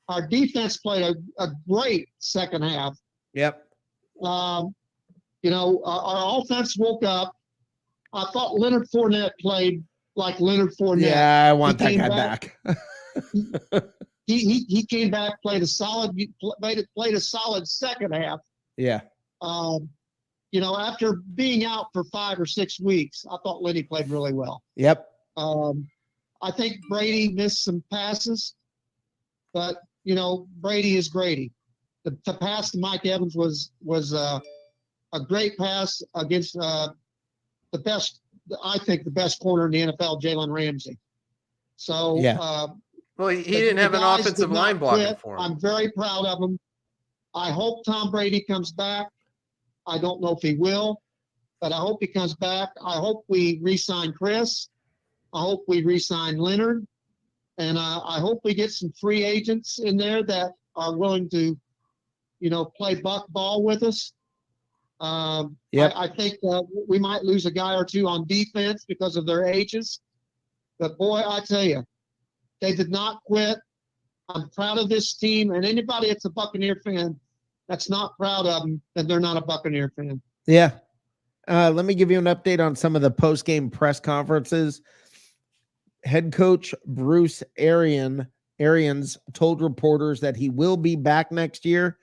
[SPEAKER 6] Our defense played a great second half.
[SPEAKER 1] Yep.
[SPEAKER 6] Our offense woke up. I thought Leonard Fournette played like Leonard Fournette.
[SPEAKER 1] Yeah, I want that guy back.
[SPEAKER 6] He came back, played a solid second half.
[SPEAKER 1] Yeah.
[SPEAKER 6] After being out for 5 or 6 weeks, I thought Lenny played really well.
[SPEAKER 1] Yep.
[SPEAKER 6] I think Brady missed some passes, but Brady is Brady. The pass to Mike Evans was a great pass against the best corner in the NFL, Jalen Ramsey. So
[SPEAKER 2] well, he didn't have an offensive line blocking for him.
[SPEAKER 6] I'm very proud of him. I hope Tom Brady comes back. I don't know if he will, but I hope he comes back. I hope we re-sign Chris. I hope we re-sign Leonard. And I hope we get some free agents in there that are willing to, play buck ball with us. I think we might lose a guy or two on defense because of their ages. But, boy, I tell you, they did not quit. I'm proud of this team. And anybody that's a Buccaneer fan that's not proud of them, then they're not a Buccaneer fan.
[SPEAKER 1] Yeah. Let me give you an update on some of the post-game press conferences. Head coach Bruce Arians told reporters that he will be back next year.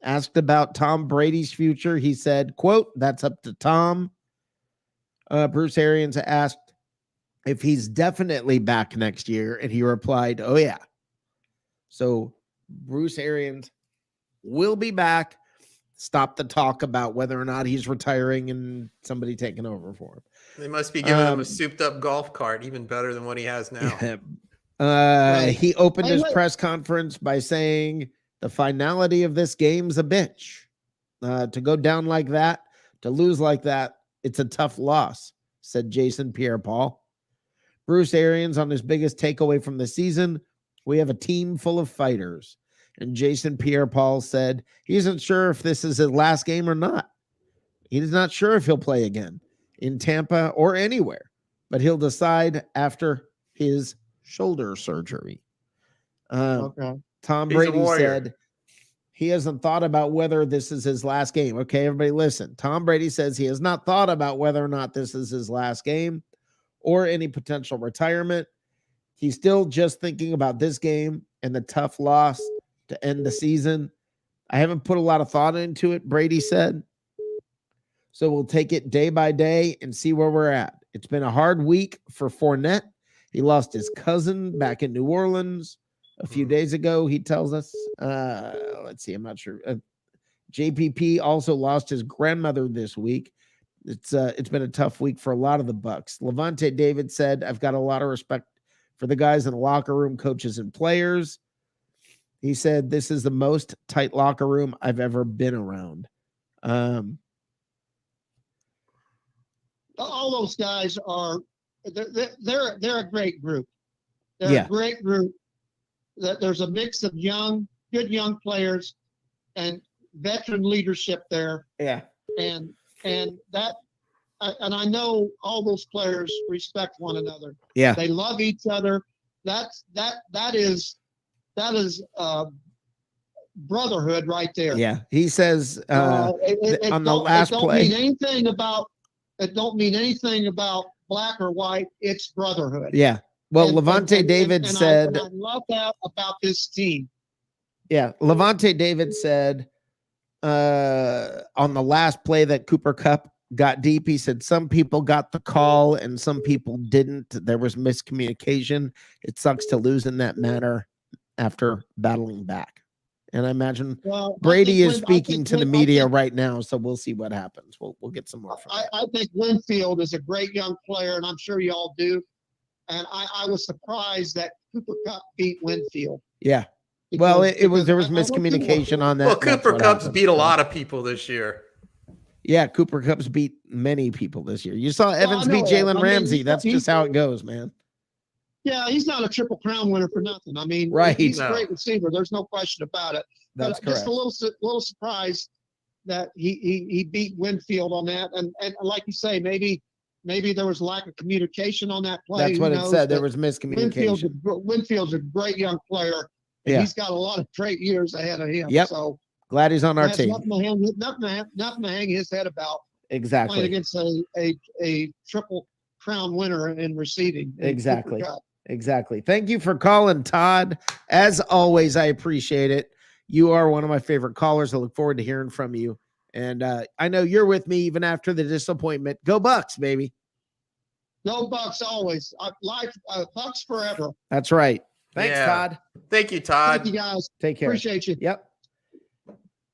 [SPEAKER 1] Asked about Tom Brady's future, he said, quote, "That's up to Tom." Bruce Arians asked if he's definitely back next year, and he replied, "Oh, yeah." So Bruce Arians will be back. Stop the talk about whether or not he's retiring and somebody taking over for him.
[SPEAKER 2] They must be giving him a souped-up golf cart, even better than what he has now.
[SPEAKER 1] He opened his press conference by saying The finality of this game's a bitch. To go down like that, to lose like that, it's a tough loss, said Jason Pierre-Paul. Bruce Arians on his biggest takeaway from the season, we have a team full of fighters. And Jason Pierre-Paul said he isn't sure if this is his last game or not. He's not sure if he'll play again in Tampa or anywhere, but he'll decide after his shoulder surgery.
[SPEAKER 3] Okay.
[SPEAKER 1] Tom
[SPEAKER 2] He's a
[SPEAKER 1] Brady
[SPEAKER 2] warrior.
[SPEAKER 1] said he hasn't thought about whether this is his last game. Okay, everybody listen. Tom Brady says he has not thought about whether or not this is his last game or any potential retirement. He's still just thinking about this game and the tough loss to end the season. I haven't put a lot of thought into it, Brady said. So we'll take it day by day and see where we're at. It's been a hard week for Fournette. He lost his cousin back in New Orleans a few days ago, he tells us. Let's see, I'm not sure. JPP also lost his grandmother this week. It's been a tough week for a lot of the Bucs. Levante David said, I've got a lot of respect for the guys in the locker room, coaches, and players. He said, this is the most tight locker room I've ever been around.
[SPEAKER 7] All those guys are they're a great group. They're
[SPEAKER 1] Yeah.
[SPEAKER 7] a great group. There's a mix of good young players and veteran leadership there.
[SPEAKER 1] Yeah.
[SPEAKER 7] And I know all those players respect one another.
[SPEAKER 1] Yeah.
[SPEAKER 7] They love each other. That is brotherhood right there.
[SPEAKER 1] Yeah. He says on the last play.
[SPEAKER 7] It don't mean anything about black or white. It's brotherhood.
[SPEAKER 1] Yeah. Well,
[SPEAKER 7] And-
[SPEAKER 1] Levante
[SPEAKER 7] and-
[SPEAKER 1] David
[SPEAKER 7] and
[SPEAKER 1] said.
[SPEAKER 7] I love that about this team.
[SPEAKER 1] Yeah. Levante David said on the last play that Cooper Kupp got deep, he said some people got the call and some people didn't. There was miscommunication. It sucks to lose in that manner after battling back. And I imagine
[SPEAKER 7] Well,
[SPEAKER 1] Brady
[SPEAKER 7] I
[SPEAKER 1] is
[SPEAKER 7] think
[SPEAKER 1] speaking to the
[SPEAKER 7] I
[SPEAKER 1] media
[SPEAKER 7] think-
[SPEAKER 1] right now, so we'll see what happens. We'll get some more from him.
[SPEAKER 7] I think Winfield is a great young player, and I'm sure you all do. And I was surprised that Cooper Kupp beat Winfield.
[SPEAKER 1] Yeah. Well,
[SPEAKER 7] Because-
[SPEAKER 1] there was
[SPEAKER 7] because I don't think-
[SPEAKER 1] miscommunication on that.
[SPEAKER 2] Well,
[SPEAKER 1] That's
[SPEAKER 2] Cooper
[SPEAKER 1] what
[SPEAKER 2] Kupp's
[SPEAKER 1] happened.
[SPEAKER 2] beat a lot of people this year.
[SPEAKER 1] Yeah, Cooper Kupp's beat many people this year. You saw Evans
[SPEAKER 7] I
[SPEAKER 1] beat
[SPEAKER 7] know.
[SPEAKER 1] Jalen
[SPEAKER 7] I mean,
[SPEAKER 1] Ramsey.
[SPEAKER 7] he's-
[SPEAKER 1] That's
[SPEAKER 7] he's-
[SPEAKER 1] just how it goes, man.
[SPEAKER 7] Yeah, he's not a Triple Crown winner for nothing. I mean,
[SPEAKER 1] Right.
[SPEAKER 7] he's
[SPEAKER 2] No.
[SPEAKER 7] a great receiver. There's no question about it.
[SPEAKER 1] That's
[SPEAKER 7] But just
[SPEAKER 1] correct.
[SPEAKER 7] a little surprised that he beat Winfield on that. And like you say, maybe there was lack of communication on that play.
[SPEAKER 1] That's
[SPEAKER 7] Who
[SPEAKER 1] what it
[SPEAKER 7] knows?
[SPEAKER 1] said. There
[SPEAKER 7] But
[SPEAKER 1] was miscommunication.
[SPEAKER 7] Winfield's a great young player. And
[SPEAKER 1] Yeah.
[SPEAKER 7] he's got a lot of great years ahead of him.
[SPEAKER 1] Yep.
[SPEAKER 7] So
[SPEAKER 1] Glad he's on our
[SPEAKER 7] has
[SPEAKER 1] team.
[SPEAKER 7] nothing to hang his head about playing
[SPEAKER 1] Exactly.
[SPEAKER 7] against a Triple Crown winner in receiving. in
[SPEAKER 1] Exactly.
[SPEAKER 7] Cooper Kupp.
[SPEAKER 1] Exactly. Thank you for calling, Todd. As always, I appreciate it. You are one of my favorite callers. I look forward to hearing from you. And I know you're with me even after the disappointment. Go Bucks, baby.
[SPEAKER 7] No Bucks always. Bucks forever.
[SPEAKER 1] That's right. Thanks,
[SPEAKER 2] Yeah.
[SPEAKER 1] Todd.
[SPEAKER 2] Thank you,
[SPEAKER 7] Thank
[SPEAKER 2] Todd.
[SPEAKER 7] you guys.
[SPEAKER 1] Take care.
[SPEAKER 7] Appreciate you.
[SPEAKER 1] Yep.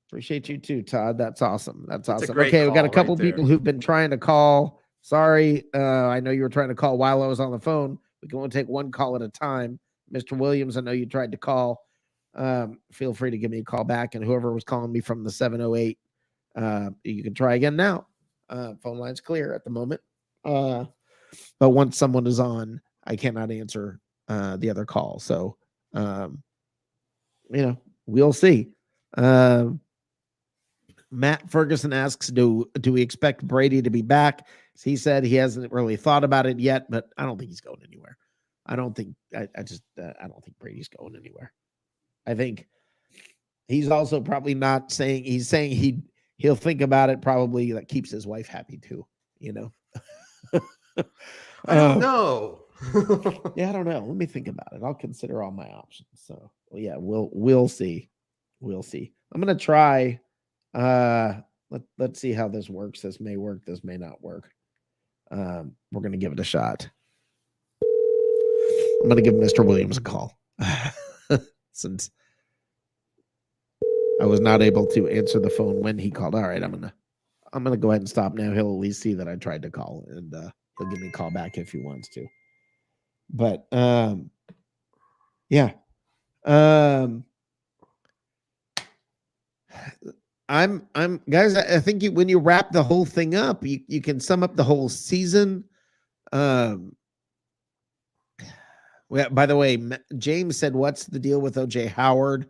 [SPEAKER 1] Appreciate you too, Todd. That's awesome. That's
[SPEAKER 2] That's a
[SPEAKER 1] awesome.
[SPEAKER 2] great
[SPEAKER 1] Okay, we've got a
[SPEAKER 2] call
[SPEAKER 1] couple
[SPEAKER 2] right there.
[SPEAKER 1] people who've been trying to call. Sorry, I know you were trying to call while I was on the phone. We can only take one call at a time. Mr. Williams, I know you tried to call. Feel free to give me a call back. And whoever was calling me from the 708, you can try again now. Phone line's clear at the moment. But once someone is on, I cannot answer the other call. So, we'll see. Matt Ferguson asks, do we expect Brady to be back? He said he hasn't really thought about it yet, but I don't think he's going anywhere. I don't think Brady's going anywhere. I think he's also probably not saying, he's saying he'll think about it, probably. That keeps his wife happy too,
[SPEAKER 2] I don't know.
[SPEAKER 1] Yeah, I don't know. Let me think about it. I'll consider all my options. So, yeah, we'll see. We'll see. I'm gonna try. Let's see how this works. This may work. This may not work. We're gonna give it a shot. I'm gonna give Mr. Williams a call since I was not able to answer the phone when he called. All right, I'm gonna go ahead and stop now. He'll at least see that I tried to call, and he'll give me a call back if he wants to. But yeah. I'm guys. I think when you wrap the whole thing up, you can sum up the whole season. Well, by the way, James said, "What's the deal with OJ Howard?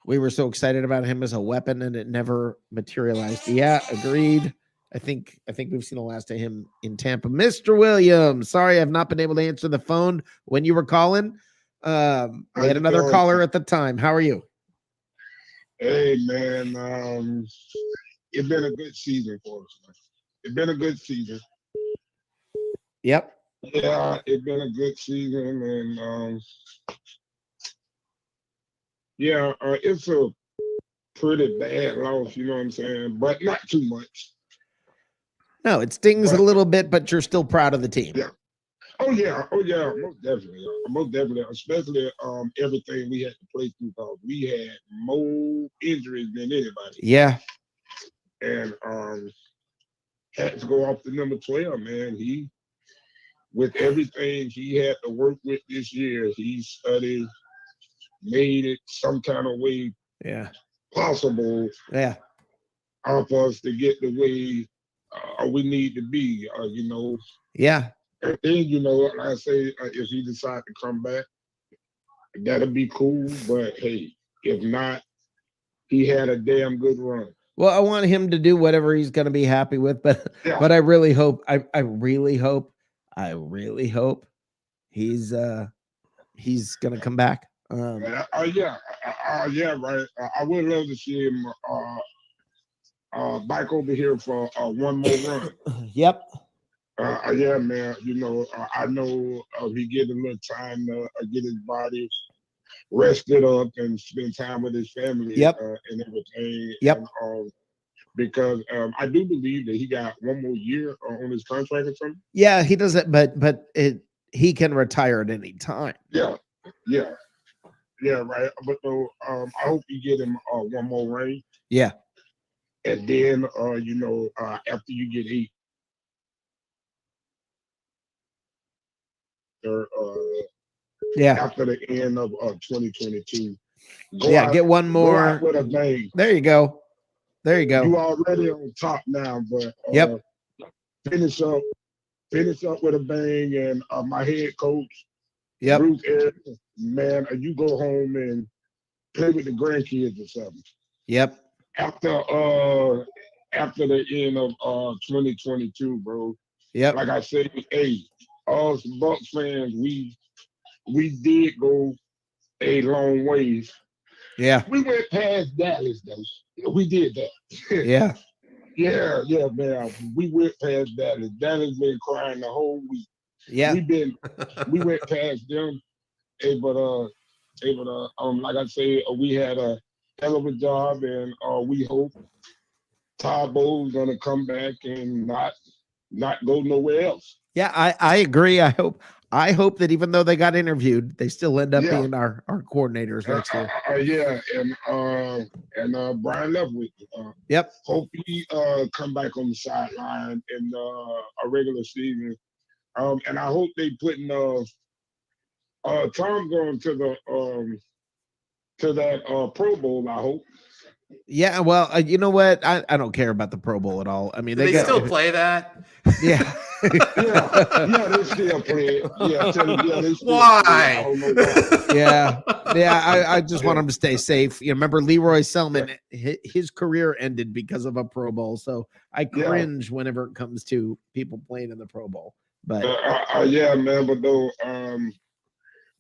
[SPEAKER 1] We were so excited about him as a weapon, and it never materialized." Yeah, agreed. I think we've seen the last of him in Tampa. Mr. Williams, sorry I've not been able to answer the phone when you were calling. We had another caller at the time. How are you?
[SPEAKER 8] Hey man, it's been a good season for us. Man. It's been a good season.
[SPEAKER 1] Yep.
[SPEAKER 8] Yeah, it's been a good season, and yeah, it's a pretty bad loss. You know what I'm saying? But not too much.
[SPEAKER 1] No, it stings a little bit, but you're still proud of the team.
[SPEAKER 8] Yeah. Oh yeah, most definitely, most definitely. Especially everything we had to play through because we had more injuries than anybody.
[SPEAKER 1] Yeah.
[SPEAKER 8] And had to go off the number 12, man. He, with everything he had to work with this year, he studied, made it some kind of way possible for us to get the way we need to be, you know.
[SPEAKER 1] Yeah.
[SPEAKER 8] And then, you know, like I say, if he decide to come back, that'll be cool. But hey, if not, he had a damn good run.
[SPEAKER 1] Well, I want him to do whatever he's going to be happy with, but I really hope, I really hope he's going to come back.
[SPEAKER 8] Yeah, right. I would love to see him back over here for one more run.
[SPEAKER 1] Yep.
[SPEAKER 8] Yeah, man. You know, I know he get a little time to get his body rested up and spend time with his family.
[SPEAKER 1] Yep.
[SPEAKER 8] And everything.
[SPEAKER 1] Yep.
[SPEAKER 8] And, because I do believe that he got one more year on his contract or something.
[SPEAKER 1] Yeah, he doesn't, but he can retire at any time.
[SPEAKER 8] Yeah, right. But though, I hope you get him one more ring.
[SPEAKER 1] Yeah.
[SPEAKER 8] And then, you know, after you get 8. After the end of 2022.
[SPEAKER 1] Get one more.
[SPEAKER 8] With a bang.
[SPEAKER 1] There you go.
[SPEAKER 8] You already on top now, but finish up with a bang. And my head coach, Bruce Arians, man, you go home and play with the grandkids or something.
[SPEAKER 1] Yep.
[SPEAKER 8] After the end of 2022, bro.
[SPEAKER 1] Yep.
[SPEAKER 8] Like I said, hey, us Bucs fans, we did go a long ways.
[SPEAKER 1] Yeah.
[SPEAKER 8] We went past Dallas though. We did that.
[SPEAKER 1] Yeah.
[SPEAKER 8] Yeah, man. We went past Dallas. Dallas been crying the whole week.
[SPEAKER 1] Yeah.
[SPEAKER 8] We went past them. Hey, but like I said, we had a hell of a job, and we hope Tabo's gonna come back and not go nowhere else.
[SPEAKER 1] Yeah, I agree. I hope that even though they got interviewed, they still end up being our coordinators next year.
[SPEAKER 8] And Brian Leftwich.
[SPEAKER 1] Yep.
[SPEAKER 8] Hope he come back on the sideline in a regular season. And I hope they putting Tom going to that Pro Bowl. I hope.
[SPEAKER 1] Yeah, well, you know what? I don't care about the Pro Bowl at all. I mean,
[SPEAKER 2] they still play that.
[SPEAKER 1] Yeah.
[SPEAKER 8] yeah, they still play it. Yeah, they still
[SPEAKER 2] why?
[SPEAKER 1] Yeah. I just want them to stay safe. You remember Leroy Selman? His career ended because of a Pro Bowl. So I cringe whenever it comes to people playing in the Pro Bowl. But
[SPEAKER 8] yeah, man. But though,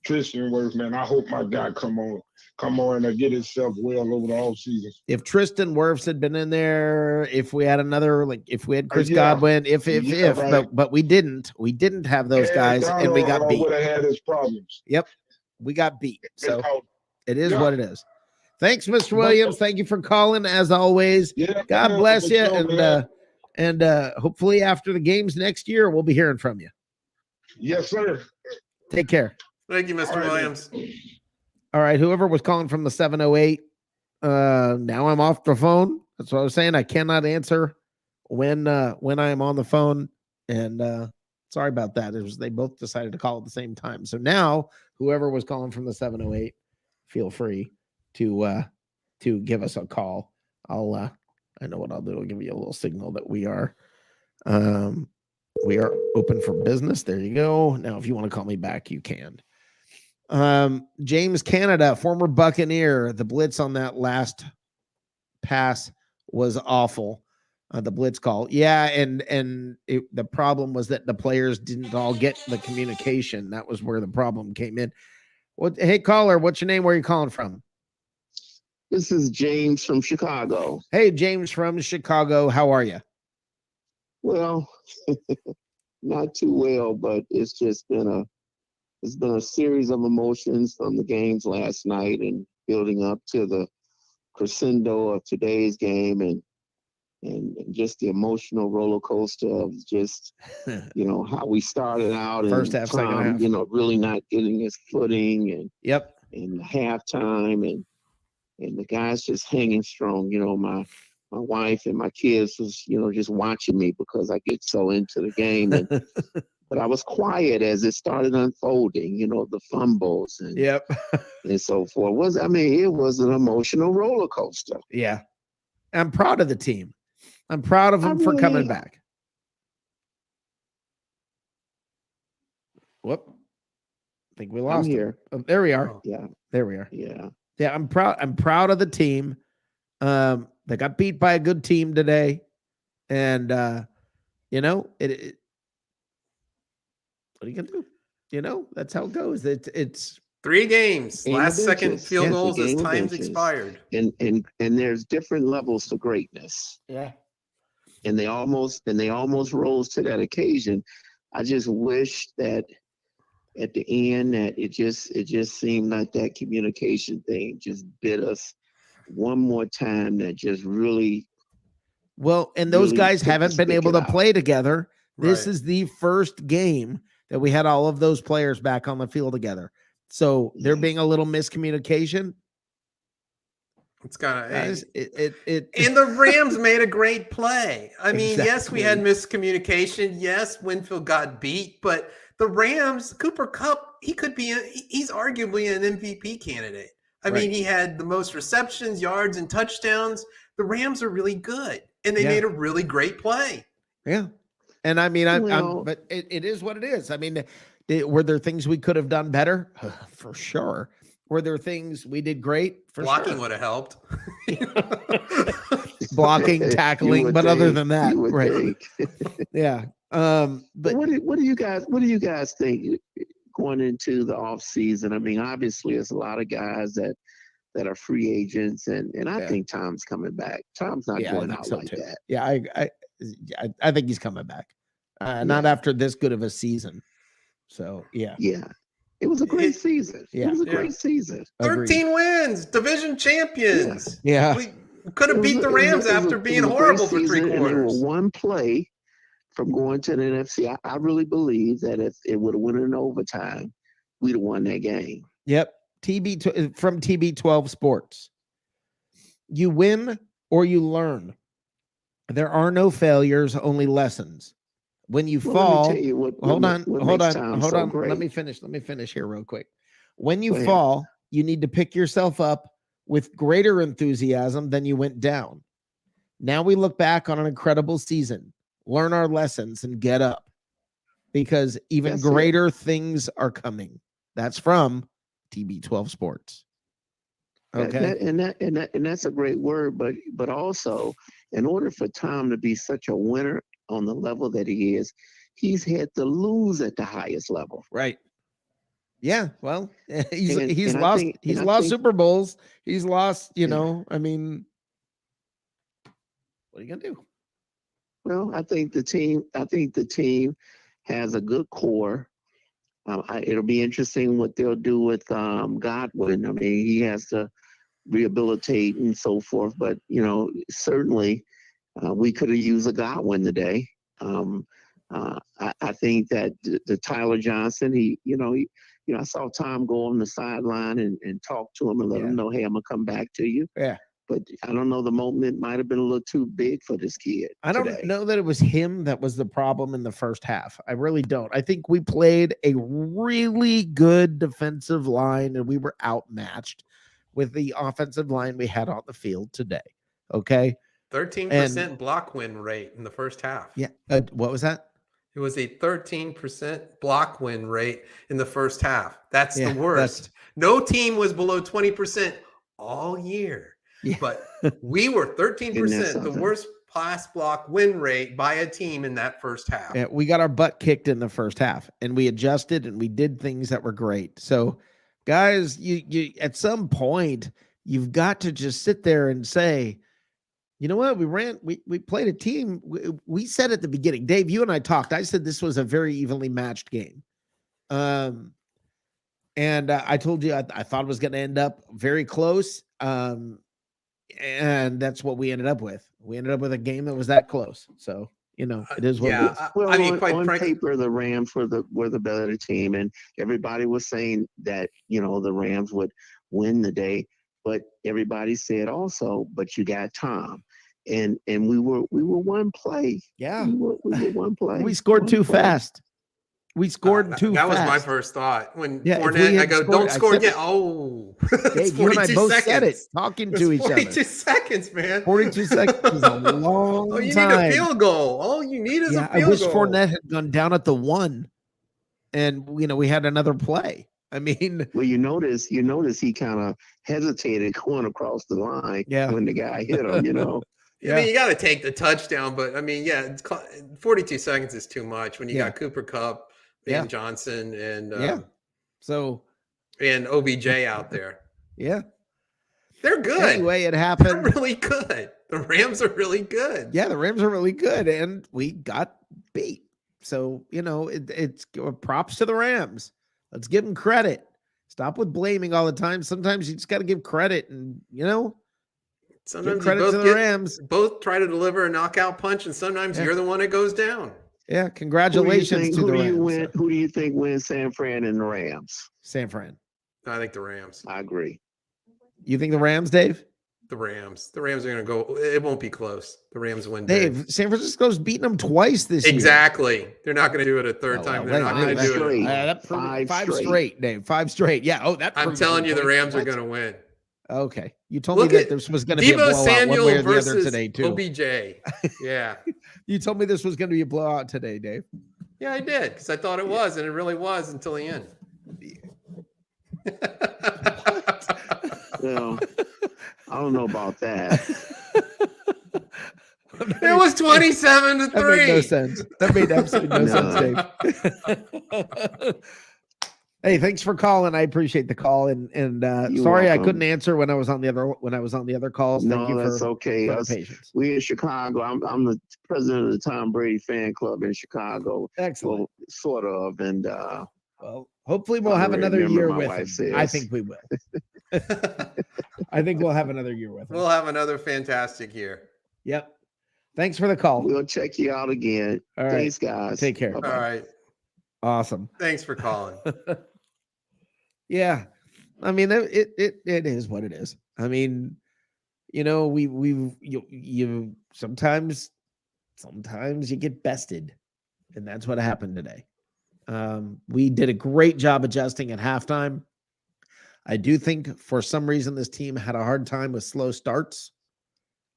[SPEAKER 8] Tristan Wirfs, man, I hope my guy come on and get himself well over the offseason.
[SPEAKER 1] If Tristan Wirfs had been in there, if we had another, like if we had Chris Godwin, right. but we didn't have those guys, and we got beat.
[SPEAKER 8] Would have had his problems.
[SPEAKER 1] Yep, we got beat. So it is what it is. Thanks, Mr. Williams. Thank you for calling as always.
[SPEAKER 8] Yeah,
[SPEAKER 1] God bless you, and hopefully after the games next year, we'll be hearing from you.
[SPEAKER 8] Yes, sir.
[SPEAKER 1] Take care.
[SPEAKER 2] Thank you, Mr. Williams.
[SPEAKER 1] All right, whoever was calling from the 708, now I'm off the phone. That's what I was saying. I cannot answer when I am on the phone, and sorry about that. It was they both decided to call at the same time. So now, whoever was calling from the 708, feel free to give us a call. I know what I'll do. I'll give you a little signal that we are open for business. There you go. Now, if you want to call me back, you can. James Canada, former Buccaneer. The blitz on that last pass was awful. The blitz call. Yeah. And the problem was that the players didn't all get the communication. That was where the problem came in. Hey, caller, what's your name? Where are you calling from?
[SPEAKER 9] This is James from Chicago.
[SPEAKER 1] Hey, James from Chicago. How are you?
[SPEAKER 9] Well, not too well, but it's just been a series of emotions from the games last night and building up to the crescendo of today's game and just the emotional roller coaster of just how we started out
[SPEAKER 1] First
[SPEAKER 9] and
[SPEAKER 1] half,
[SPEAKER 9] Tom,
[SPEAKER 1] second half.
[SPEAKER 9] Really not getting his footing and
[SPEAKER 1] Yep.
[SPEAKER 9] and halftime and the guys just hanging strong. My wife and my kids was, just watching me because I get so into the game. And but I was quiet as it started unfolding, the fumbles and
[SPEAKER 1] Yep.
[SPEAKER 9] and so forth. It was an emotional roller coaster.
[SPEAKER 1] Yeah. I'm proud of the team. I'm proud of them for coming back. Whoop. I think we lost
[SPEAKER 9] I'm here.
[SPEAKER 1] Oh, there we are.
[SPEAKER 9] Yeah.
[SPEAKER 1] There we are.
[SPEAKER 9] Yeah.
[SPEAKER 1] Yeah, I'm proud of the team. They got beat by a good team today. And what are you gonna do? That's how it goes. It's
[SPEAKER 2] 3 games.
[SPEAKER 9] Game
[SPEAKER 2] Last
[SPEAKER 9] of
[SPEAKER 2] second
[SPEAKER 9] inches.
[SPEAKER 2] field
[SPEAKER 9] Yes, a
[SPEAKER 2] goals as
[SPEAKER 9] game of
[SPEAKER 2] time's
[SPEAKER 9] inches.
[SPEAKER 2] expired.
[SPEAKER 9] And there's different levels to greatness.
[SPEAKER 1] Yeah.
[SPEAKER 9] And they almost rose to that occasion. I just wish that at the end that it just seemed like that communication thing just bit us one more time. That just really
[SPEAKER 1] and those
[SPEAKER 9] really
[SPEAKER 1] guys
[SPEAKER 9] took the
[SPEAKER 1] haven't been able to
[SPEAKER 9] spigot out.
[SPEAKER 1] play together. This
[SPEAKER 2] Right.
[SPEAKER 1] is the first game that we had all of those players back on the field together. So there
[SPEAKER 9] Yeah.
[SPEAKER 1] being a little miscommunication.
[SPEAKER 2] It's kind of
[SPEAKER 1] Guys, it
[SPEAKER 2] and the Rams made a great play. I mean, yes, we had
[SPEAKER 1] Exactly.
[SPEAKER 2] miscommunication. Yes, Winfield got beat, but the Rams, Cooper Kupp, he's arguably an MVP candidate. I mean, he had the most receptions, yards, and touchdowns. The Rams are really good, and they made a really great play.
[SPEAKER 1] Yeah. And I mean, but it is what it is. I mean, were there things we could have done better? For sure. Were there things we did great? For
[SPEAKER 2] Blocking
[SPEAKER 1] sure.
[SPEAKER 2] would have helped.
[SPEAKER 1] Blocking, tackling, but other than that,
[SPEAKER 9] you would
[SPEAKER 1] right?
[SPEAKER 9] think.
[SPEAKER 1] Yeah. But
[SPEAKER 9] what do you guys think going into the off season? I mean, obviously, there's a lot of guys that are free agents, and I think Tom's coming back. Tom's not going out like that.
[SPEAKER 1] Yeah, I think he's coming back. Not after this good of a season. So yeah.
[SPEAKER 9] It was a great season.
[SPEAKER 1] Yeah.
[SPEAKER 9] It was a great season.
[SPEAKER 2] 13 wins, division champions.
[SPEAKER 1] Yeah.
[SPEAKER 2] We could have beat the Rams after being horrible for 3
[SPEAKER 9] And they were
[SPEAKER 2] quarters.
[SPEAKER 9] one play from going to the NFC. I really believe that if it would have went in overtime, we'd have won that game.
[SPEAKER 1] Yep. From TB12 Sports. You win or you learn. There are no failures, only lessons. When you fall,
[SPEAKER 9] let me tell you
[SPEAKER 1] hold on.
[SPEAKER 9] Great.
[SPEAKER 1] Let me finish here real quick. When you fall, you need to pick yourself up with greater enthusiasm than you went down. Now we look back on an incredible season, learn our lessons, and get up, because even greater things are coming. That's from TB12 Sports. Okay,
[SPEAKER 9] and that's a great word, but also, in order for Tom to be such a winner on the level that he is, he's had to lose at the highest level.
[SPEAKER 1] Right. Yeah. Well, he's lost Super Bowls. He's lost, I mean, what are you gonna do?
[SPEAKER 9] Well, I think the team has a good core. It'll be interesting what they'll do with Godwin. I mean, he has to rehabilitate and so forth, but certainly we could have used a Godwin today. I think that the Tyler Johnson, I saw Tom go on the sideline and talk to him and let him know, hey, I'm gonna come back to you.
[SPEAKER 1] Yeah.
[SPEAKER 9] But I don't know, the moment might have been a little too big for this kid.
[SPEAKER 1] I don't know that it was him that was the problem in the first half. I really don't. I think we played a really good defensive line and we were outmatched with the offensive line we had on the field today. Okay.
[SPEAKER 2] 13% block win rate in the first half.
[SPEAKER 1] Yeah. What was that?
[SPEAKER 2] It was a 13% block win rate in the first half. That's
[SPEAKER 1] Yeah,
[SPEAKER 2] the worst. No team was below 20% all year.
[SPEAKER 1] Yeah.
[SPEAKER 2] But we were 13%, the
[SPEAKER 9] something?
[SPEAKER 2] worst pass block win rate by a team in that first half.
[SPEAKER 1] Yeah, we got our butt kicked in the first half, and we adjusted and we did things that were great. So, guys, you at some point you've got to just sit there and say, you know what? We played a team. We said at the beginning, Dave, you and I talked. I said this was a very evenly matched game. And I told you I thought it was going to end up very close. And that's what we ended up with. We ended up with a game that was that close. So, it is what it is.
[SPEAKER 9] Well,
[SPEAKER 2] I mean, quite
[SPEAKER 9] on
[SPEAKER 2] frankly,
[SPEAKER 9] paper, the Rams were the better team, and everybody was saying that the Rams would win the day. But everybody said also, but you got Tom, and we were one play.
[SPEAKER 1] Yeah,
[SPEAKER 9] we were one play.
[SPEAKER 1] We scored too fast. We scored too fast.
[SPEAKER 2] That was my first thought. When
[SPEAKER 1] Yeah,
[SPEAKER 2] Fournette, I go, don't score again. Oh,
[SPEAKER 1] Dave, you and I both said it, talking to each other.
[SPEAKER 2] 42 seconds, man.
[SPEAKER 1] 42 seconds is a long
[SPEAKER 2] Oh, you
[SPEAKER 1] time.
[SPEAKER 2] need a field goal. All you need is a field goal.
[SPEAKER 1] I wish Fournette had gone down at the 1, and we had another play. I mean,
[SPEAKER 9] well, you notice he kind of hesitated going across the line when the guy hit him.
[SPEAKER 2] I mean, you got to take the touchdown, but I mean, 42 seconds is too much when you got Cooper Kupp, and Johnson, and and OBJ out there.
[SPEAKER 1] Yeah,
[SPEAKER 2] they're good.
[SPEAKER 1] Anyway, it happened.
[SPEAKER 2] They're really good. The Rams are really good.
[SPEAKER 1] Yeah, the Rams are really good, and we got beat. So it's props to the Rams. Let's give them credit. Stop with blaming all the time. Sometimes you just got to give credit, and
[SPEAKER 2] sometimes
[SPEAKER 1] give credit to the Rams.
[SPEAKER 2] Both try to deliver a knockout punch, and sometimes you're the one that goes down.
[SPEAKER 1] Yeah, congratulations to the Rams.
[SPEAKER 9] Who do you think wins San Fran and the Rams?
[SPEAKER 1] San Fran.
[SPEAKER 2] I think the Rams.
[SPEAKER 9] I agree.
[SPEAKER 1] You think the Rams, Dave?
[SPEAKER 2] The Rams. The Rams are going to go. It won't be close. The Rams win.
[SPEAKER 1] Dave, San Francisco's beaten them twice this year.
[SPEAKER 2] Exactly. They're not going to do it a third time. They're not going to do it.
[SPEAKER 1] Five straight, Dave. 5 straight. Yeah. Oh,
[SPEAKER 2] I'm telling you, the Rams are going to win.
[SPEAKER 1] Okay. You told me that this was going to be a blowout one way or the other today, too.
[SPEAKER 2] OBJ. Yeah.
[SPEAKER 1] You told me this was going to be a blowout today, Dave.
[SPEAKER 2] Yeah, I did, because I thought it was, and it really was until the end.
[SPEAKER 9] Well, I don't know about that.
[SPEAKER 2] It was 27-3.
[SPEAKER 1] That made no sense. That made absolutely no sense, Dave. Hey, thanks for calling. I appreciate the call, and sorry welcome. I couldn't answer when I was on the other calls. Thank you
[SPEAKER 9] that's okay.
[SPEAKER 1] For patience.
[SPEAKER 9] We in Chicago. I'm the president of the Tom Brady fan club in Chicago.
[SPEAKER 1] Excellent.
[SPEAKER 9] Well, sort of, and
[SPEAKER 1] well, hopefully we'll have another year with him. I think we will. I think we'll have another year with him.
[SPEAKER 2] We'll have another fantastic year.
[SPEAKER 1] Yep. Thanks for the call.
[SPEAKER 9] We'll check you out again.
[SPEAKER 1] All right.
[SPEAKER 9] Thanks, guys.
[SPEAKER 1] Take care.
[SPEAKER 2] All right.
[SPEAKER 1] Awesome.
[SPEAKER 2] Thanks for calling.
[SPEAKER 1] Yeah. I mean, it is what it is. I mean, you sometimes you get bested, and that's what happened today. We did a great job adjusting at halftime. I do think for some reason this team had a hard time with slow starts.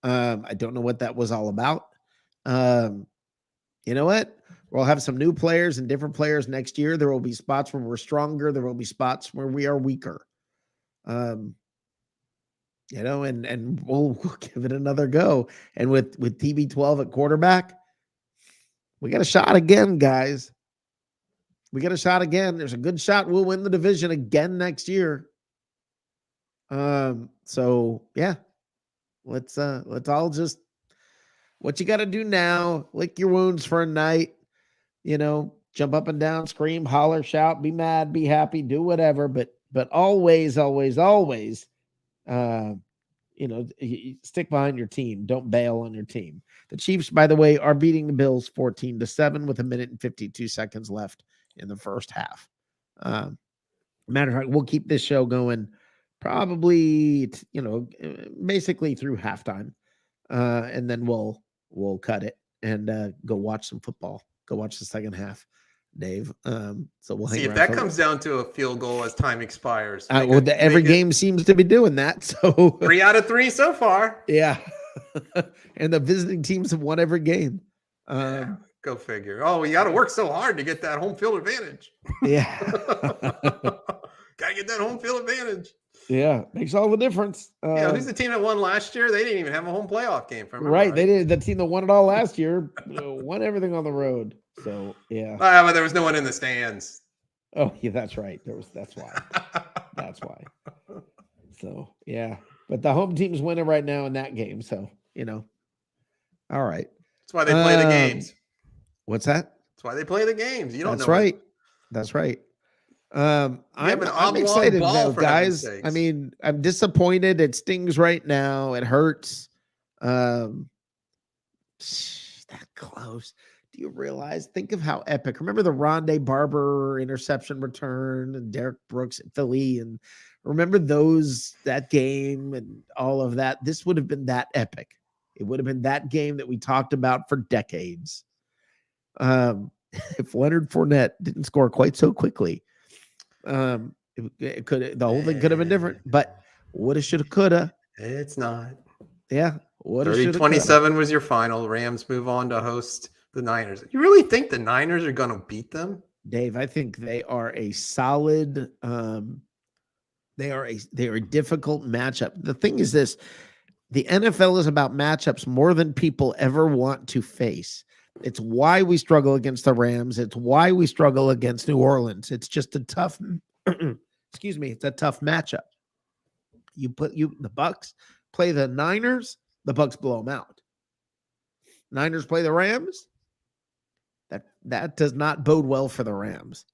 [SPEAKER 1] I don't know what that was all about. You know what? We'll have some new players and different players next year. There will be spots where we're stronger. There will be spots where we are weaker. And we'll give it another go. And with TB12 at quarterback, we got a shot again, guys. We got a shot again. There's a good shot we'll win the division again next year. So yeah, let's all just, what you got to do now, lick your wounds for a night, jump up and down, scream, holler, shout, be mad, be happy, do whatever, but always, stick behind your team. Don't bail on your team. The Chiefs, by the way, are beating the Bills 14-7 with 1 minute and 52 seconds left in the first half. Matter of fact, we'll keep this show going probably, basically through halftime. And then we'll cut it and go watch some football. Go watch the second half, Dave. So we'll
[SPEAKER 2] see if that comes down to a field goal as time expires.
[SPEAKER 1] Every game seems to be doing that. So
[SPEAKER 2] 3 out of 3 so far.
[SPEAKER 1] Yeah. And the visiting teams have won every game.
[SPEAKER 2] Yeah, go figure. Oh, you got to work so hard to get that home field advantage.
[SPEAKER 1] Yeah.
[SPEAKER 2] Got to get that home field advantage.
[SPEAKER 1] Yeah, makes all the difference.
[SPEAKER 2] Yeah, who's the team that won last year? They didn't even have a home playoff game.
[SPEAKER 1] Right, they did. The team that won it all last year won everything on the road. So yeah.
[SPEAKER 2] But there was no one in the stands.
[SPEAKER 1] Oh yeah, that's right. That's why. That's why. So yeah, but the home team's winning right now in that game. So all right.
[SPEAKER 2] That's why they play the games.
[SPEAKER 1] What's that?
[SPEAKER 2] That's why they play the games. You don't know.
[SPEAKER 1] That's right. That's right. I'm excited though, guys. I mean, I'm disappointed. It stings right now. It hurts. That close. Do you realize? Think of how epic. Remember the Rondé Barber interception return and Derek Brooks at Philly, and remember that game and all of that. This would have been that epic. It would have been that game that we talked about for decades. If Leonard Fournette didn't score quite so quickly. The whole thing could have been different, but woulda, shoulda, coulda.
[SPEAKER 2] It's not.
[SPEAKER 1] Yeah.
[SPEAKER 2] 30-27 was your final. Rams move on to host the Niners. You really think the Niners are going to beat them?
[SPEAKER 1] Dave, I think they are a solid, they are a difficult matchup. The thing is this, the NFL is about matchups more than people ever want to face. It's why we struggle against the Rams. It's why we struggle against New Orleans. It's just a tough, it's a tough matchup. The Bucs play the Niners, the Bucs blow them out. Niners play the Rams. That does not bode well for the Rams.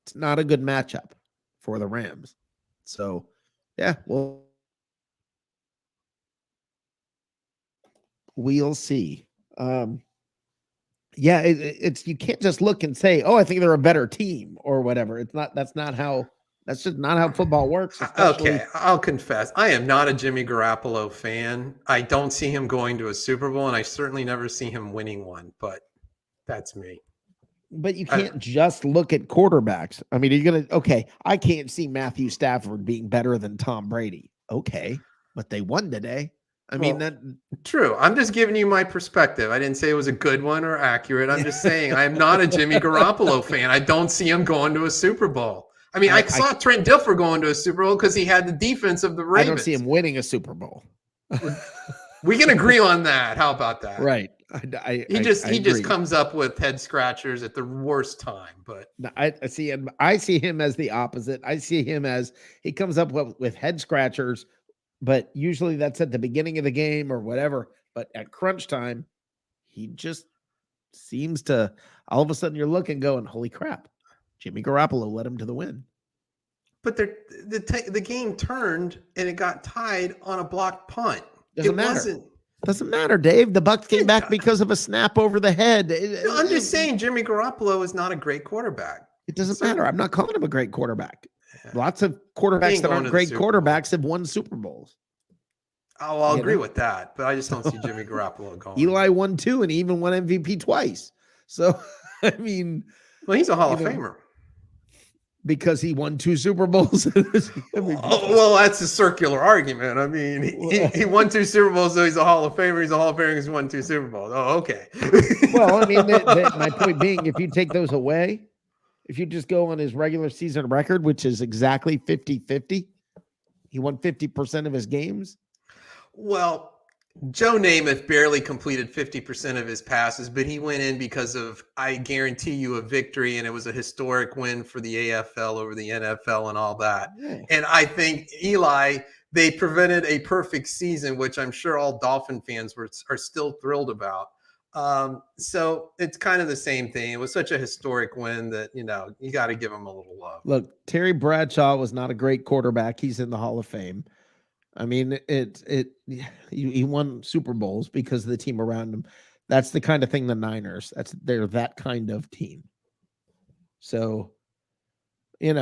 [SPEAKER 1] It's not a good matchup for the Rams. So, yeah, we'll see. Yeah, it's you can't just look and say, "Oh, I think they're a better team" or whatever. That's just not how football works.
[SPEAKER 2] Okay, I'll confess, I am not a Jimmy Garoppolo fan. I don't see him going to a Super Bowl, and I certainly never see him winning one. But that's me.
[SPEAKER 1] But you can't just look at quarterbacks. I mean, I can't see Matthew Stafford being better than Tom Brady. Okay, but they won today.
[SPEAKER 2] True. I'm just giving you my perspective. I didn't say it was a good one or accurate. I'm just saying I am not a Jimmy Garoppolo fan. I don't see him going to a Super Bowl. I mean, I saw Trent Dilfer going to a Super Bowl because he had the defense of the Ravens.
[SPEAKER 1] I don't see him winning a Super Bowl.
[SPEAKER 2] We can agree on that. How about that?
[SPEAKER 1] Right.
[SPEAKER 2] He just comes up with head scratchers at the worst time. But
[SPEAKER 1] I see him as the opposite. I see him as he comes up with head scratchers, but usually that's at the beginning of the game or whatever. But at crunch time, he just seems to all of a sudden you're looking going, holy crap, Jimmy Garoppolo led him to the win.
[SPEAKER 2] But the game turned and it got tied on a blocked punt.
[SPEAKER 1] Doesn't matter, Dave. The Bucs came back because of a snap over the head.
[SPEAKER 2] I'm just saying Jimmy Garoppolo is not a great quarterback.
[SPEAKER 1] It doesn't matter. I'm not calling him a great quarterback. Yeah. Lots of quarterbacks that aren't great quarterbacks have won Super Bowls.
[SPEAKER 2] Oh, I'll agree with that, but I just don't see Jimmy Garoppolo going.
[SPEAKER 1] Eli won 2 and he even won MVP twice. So, I mean,
[SPEAKER 2] well, he's a Hall of Famer.
[SPEAKER 1] Because he won 2 Super Bowls.
[SPEAKER 2] Well, that's a circular argument. I mean, he won 2 Super Bowls, so he's a Hall of Famer. He's a Hall of Famer because he won 2 Super Bowls. Oh, okay.
[SPEAKER 1] Well, I mean, my point being, if you take those away, if you just go on his regular season record, which is exactly 50-50, he won 50% of his games.
[SPEAKER 2] Well, Joe Namath barely completed 50% of his passes, but he went in because of, I guarantee you, a victory, and it was a historic win for the AFL over the NFL and all that. Yeah. And I think Eli, they prevented a perfect season, which I'm sure all Dolphin fans are still thrilled about. So it's kind of the same thing. It was such a historic win that, you got to give him a little love.
[SPEAKER 1] Look, Terry Bradshaw was not a great quarterback. He's in the Hall of Fame. I mean, he won Super Bowls because of the team around him. That's the kind of thing the Niners, they're that kind of team. So, it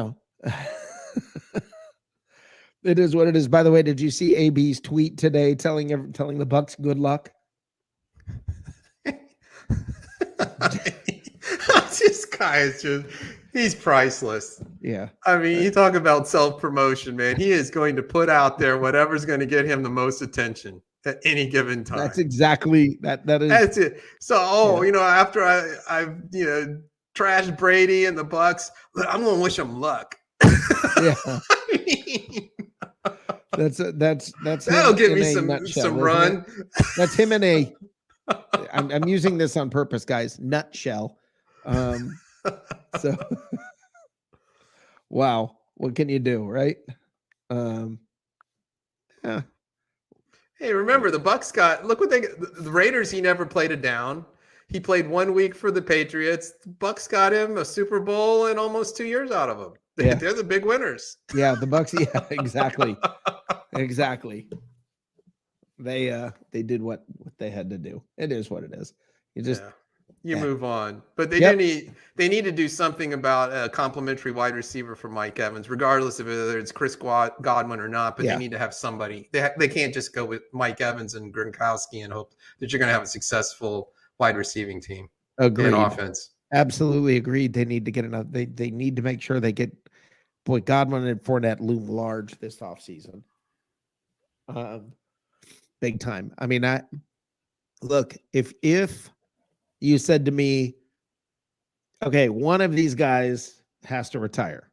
[SPEAKER 1] is what it is. By the way, did you see AB's tweet today telling the Bucs good luck?
[SPEAKER 2] This guy is he's priceless.
[SPEAKER 1] Yeah.
[SPEAKER 2] I mean, you talk about self-promotion, man. He is going to put out there whatever's going to get him the most attention. at any given time.
[SPEAKER 1] That's exactly that. That is.
[SPEAKER 2] That's it. So,
[SPEAKER 1] Yeah.
[SPEAKER 2] after I've trashed Brady and the Bucs, I'm going to wish them luck.
[SPEAKER 1] Yeah.
[SPEAKER 2] I mean,
[SPEAKER 1] That's
[SPEAKER 2] that'll
[SPEAKER 1] him
[SPEAKER 2] give
[SPEAKER 1] in
[SPEAKER 2] me
[SPEAKER 1] a
[SPEAKER 2] some
[SPEAKER 1] nutshell, isn't
[SPEAKER 2] run.
[SPEAKER 1] it? That's him in a. I'm using this on purpose, guys. Nutshell. So, wow, what can you do, right? Yeah.
[SPEAKER 2] Hey, remember the Bucs look what the Raiders. He never played it down. He played 1 week for the Patriots. The Bucs got him a Super Bowl and almost 2 years out of him.
[SPEAKER 1] Yeah.
[SPEAKER 2] They're the big winners.
[SPEAKER 1] Yeah, the Bucs. Yeah, exactly. Exactly. They did what they had to do. It is what it is. You just
[SPEAKER 2] move on. But they they need to do something about a complimentary wide receiver for Mike Evans, regardless of whether it's Chris Godwin or not. But they need to have somebody. They can't just go with Mike Evans and Gronkowski and hope that you're going to have a successful wide receiving team.
[SPEAKER 1] Agreed.
[SPEAKER 2] And offense.
[SPEAKER 1] Absolutely agreed. They need to get enough. They need to make sure they get Godwin and Fournette loom large this offseason. Big time. I mean, look, if you said to me, okay, one of these guys has to retire.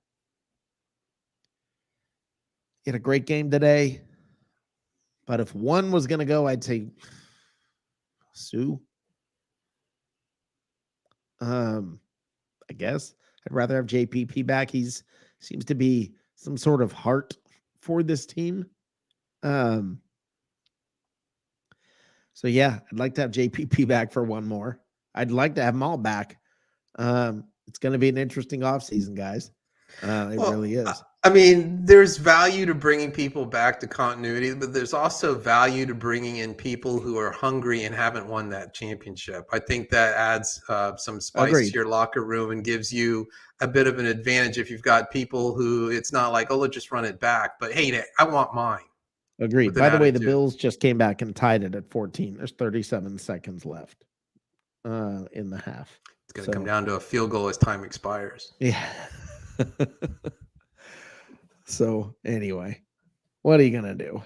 [SPEAKER 1] He had a great game today, but if one was going to go, I'd say Sue. I guess I'd rather have JPP back. Seems to be some sort of heart for this team. So yeah, I'd like to have JPP back for one more. I'd like to have them all back. It's going to be an interesting offseason, guys. It really is.
[SPEAKER 2] I mean, there's value to bringing people back to continuity, but there's also value to bringing in people who are hungry and haven't won that championship. I think that adds some spice to your locker room and gives you a bit of an advantage if you've got people who it's not like, oh, let's just run it back, but hey, I want mine.
[SPEAKER 1] Agreed. By the way, the Bills just came back and tied it at 14. There's 37 seconds left in the half.
[SPEAKER 2] It's going to come down to a field goal as time expires.
[SPEAKER 1] Yeah. So anyway, what are you going to do?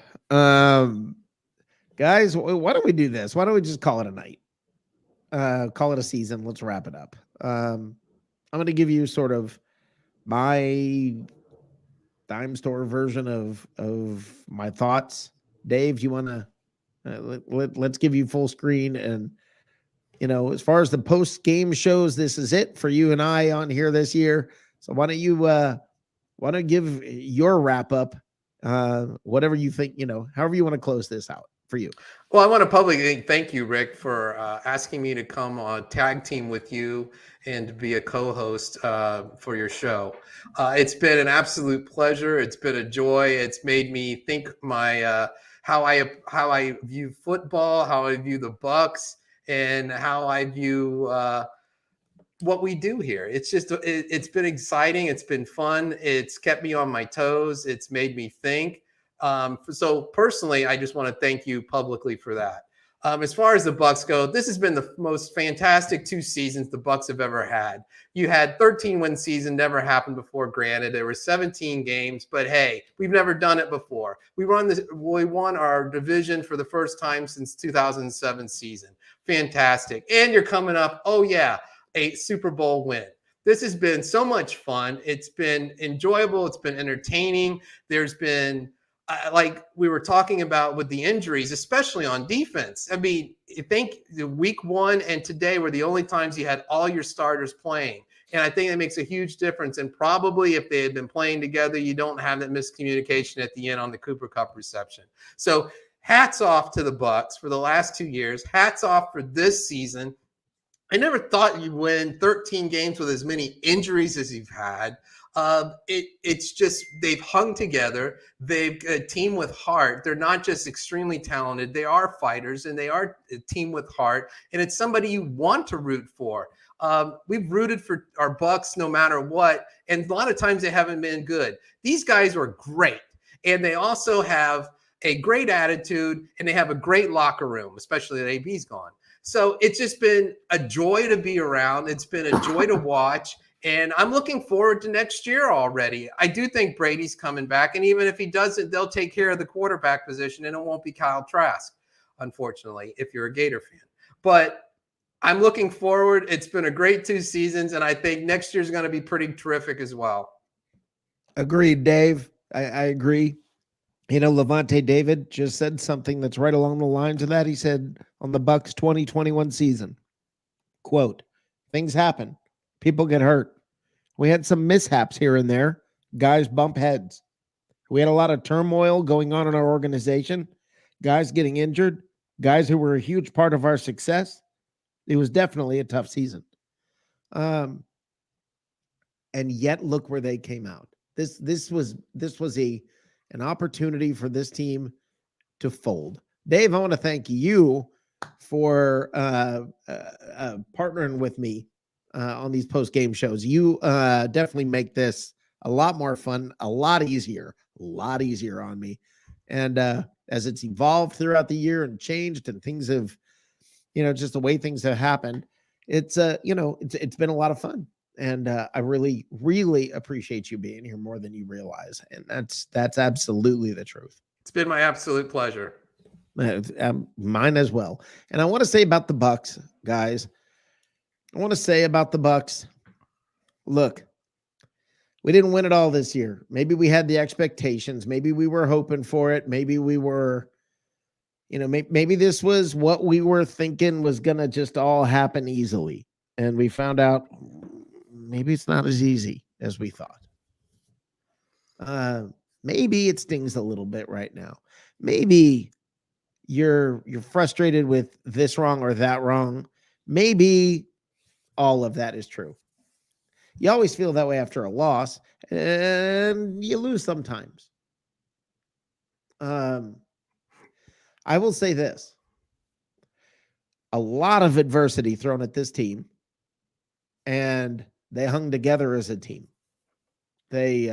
[SPEAKER 1] Guys, why don't we do this? Why don't we just call it a night? Call it a season. Let's wrap it up. I'm going to give you sort of my dime store version of my thoughts. Dave, you want to let's give you full screen. And as far as the post game shows, this is it for you and I on here this year. So why don't you give your wrap up, whatever you think, however you want to close this out for you.
[SPEAKER 2] Well, I want to publicly thank you, Rick, for asking me to come on tag team with you and to be a co-host for your show. It's been an absolute pleasure. It's been a joy. It's made me think my how I view football, how I view the Bucs, and how I view what we do here. It's just it's been exciting. It's been fun. It's kept me on my toes. It's made me think. So personally, I just want to thank you publicly for that. As far as the Bucs go, this has been the most fantastic 2 seasons the Bucs have ever had. You had 13-win season, never happened before. Granted, there were 17 games, but hey, we've never done it before. We won our division for the first time since 2007 season. Fantastic. And you're coming up. Oh yeah, a Super Bowl win. This has been so much fun. It's been enjoyable. It's been entertaining. There's been, like we were talking about with the injuries, especially on defense. I mean, I think the week 1 and today were the only times you had all your starters playing. And I think that makes a huge difference. And probably if they had been playing together, you don't have that miscommunication at the end on the Cooper Cup reception. So hats off to the Bucs for the last 2 years. Hats off for this season. I never thought you'd win 13 games with as many injuries as you've had. It's just they've hung together. They've a team with heart. They're not just extremely talented. They are fighters, and they are a team with heart. And it's somebody you want to root for. We've rooted for our Bucs no matter what, and a lot of times they haven't been good. These guys are great, and they also have a great attitude, and they have a great locker room, especially that AB's gone. So it's just been a joy to be around. It's been a joy to watch. And I'm looking forward to next year already. I do think Brady's coming back. And even if he doesn't, they'll take care of the quarterback position, and it won't be Kyle Trask. unfortunately, if you're a Gator fan. But I'm looking forward. It's been a great 2 seasons, and I think next year's going to be pretty terrific as well.
[SPEAKER 1] Agreed, Dave. I agree. You know, Levante David just said something that's right along the lines of that. He said on the Bucs 2021 season, quote, things happen. People get hurt. We had some mishaps here and there. Guys bump heads. We had a lot of turmoil going on in our organization. Guys getting injured. Guys who were a huge part of our success. It was definitely a tough season. And yet look where they came out. This was an opportunity for this team to fold. Dave, I want to thank you for partnering with me on these post-game shows. You definitely make this a lot more fun, a lot easier on me. And as it's evolved throughout the year and changed and things have, just the way things have happened, it's been a lot of fun. And I really, really appreciate you being here more than you realize. And that's absolutely the truth.
[SPEAKER 2] It's been my absolute pleasure.
[SPEAKER 1] Mine as well. And I want to say about the Bucs, guys. Look, we didn't win it all this year. Maybe we had the expectations. Maybe we were hoping for it. Maybe we were, maybe this was what we were thinking was going to just all happen easily. And we found out maybe it's not as easy as we thought. Maybe it stings a little bit right now. Maybe you're frustrated with this wrong or that wrong. Maybe all of that is true. You always feel that way after a loss, and you lose sometimes. I will say this. A lot of adversity thrown at this team, and they hung together as a team. They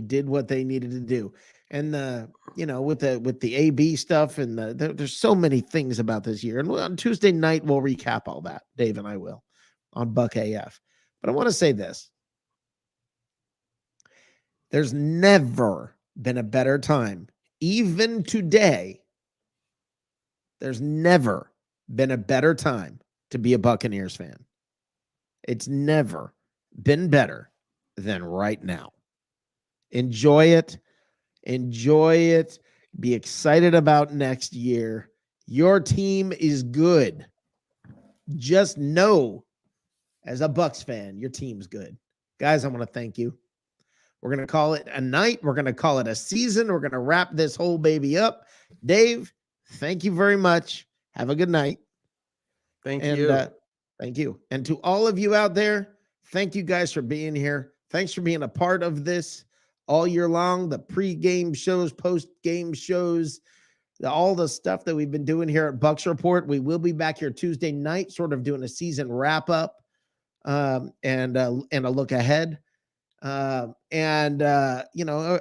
[SPEAKER 1] did what they needed to do. And with the AB stuff and there's so many things about this year. And on Tuesday night, we'll recap all that. Dave and I will on Buck AF. But I want to say this. There's never been a better time. Even today, there's never been a better time to be a Buccaneers fan. It's never been better than right now. Enjoy it. Be excited about next year. Your team is good. Just know, as a Bucs fan, your team's good. Guys, I want to thank you. We're going to call it a night. We're going to call it a season. We're going to wrap this whole baby up. Dave, thank you very much. Have a good night.
[SPEAKER 2] Thank you.
[SPEAKER 1] Thank you. And to all of you out there, thank you guys for being here. Thanks for being a part of this all year long. The pre-game shows, post-game shows, all the stuff that we've been doing here at Bucs Report. We will be back here Tuesday night, sort of doing a season wrap-up and a look ahead. A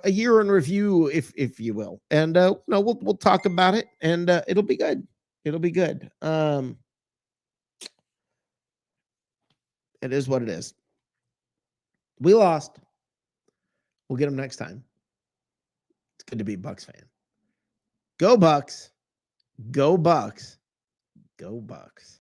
[SPEAKER 1] year in review, if you will. And we'll talk about it, and it'll be good. It'll be good. It is what it is. We lost. We'll get them next time. It's good to be a Bucs fan. Go Bucs. Go Bucs. Go Bucs.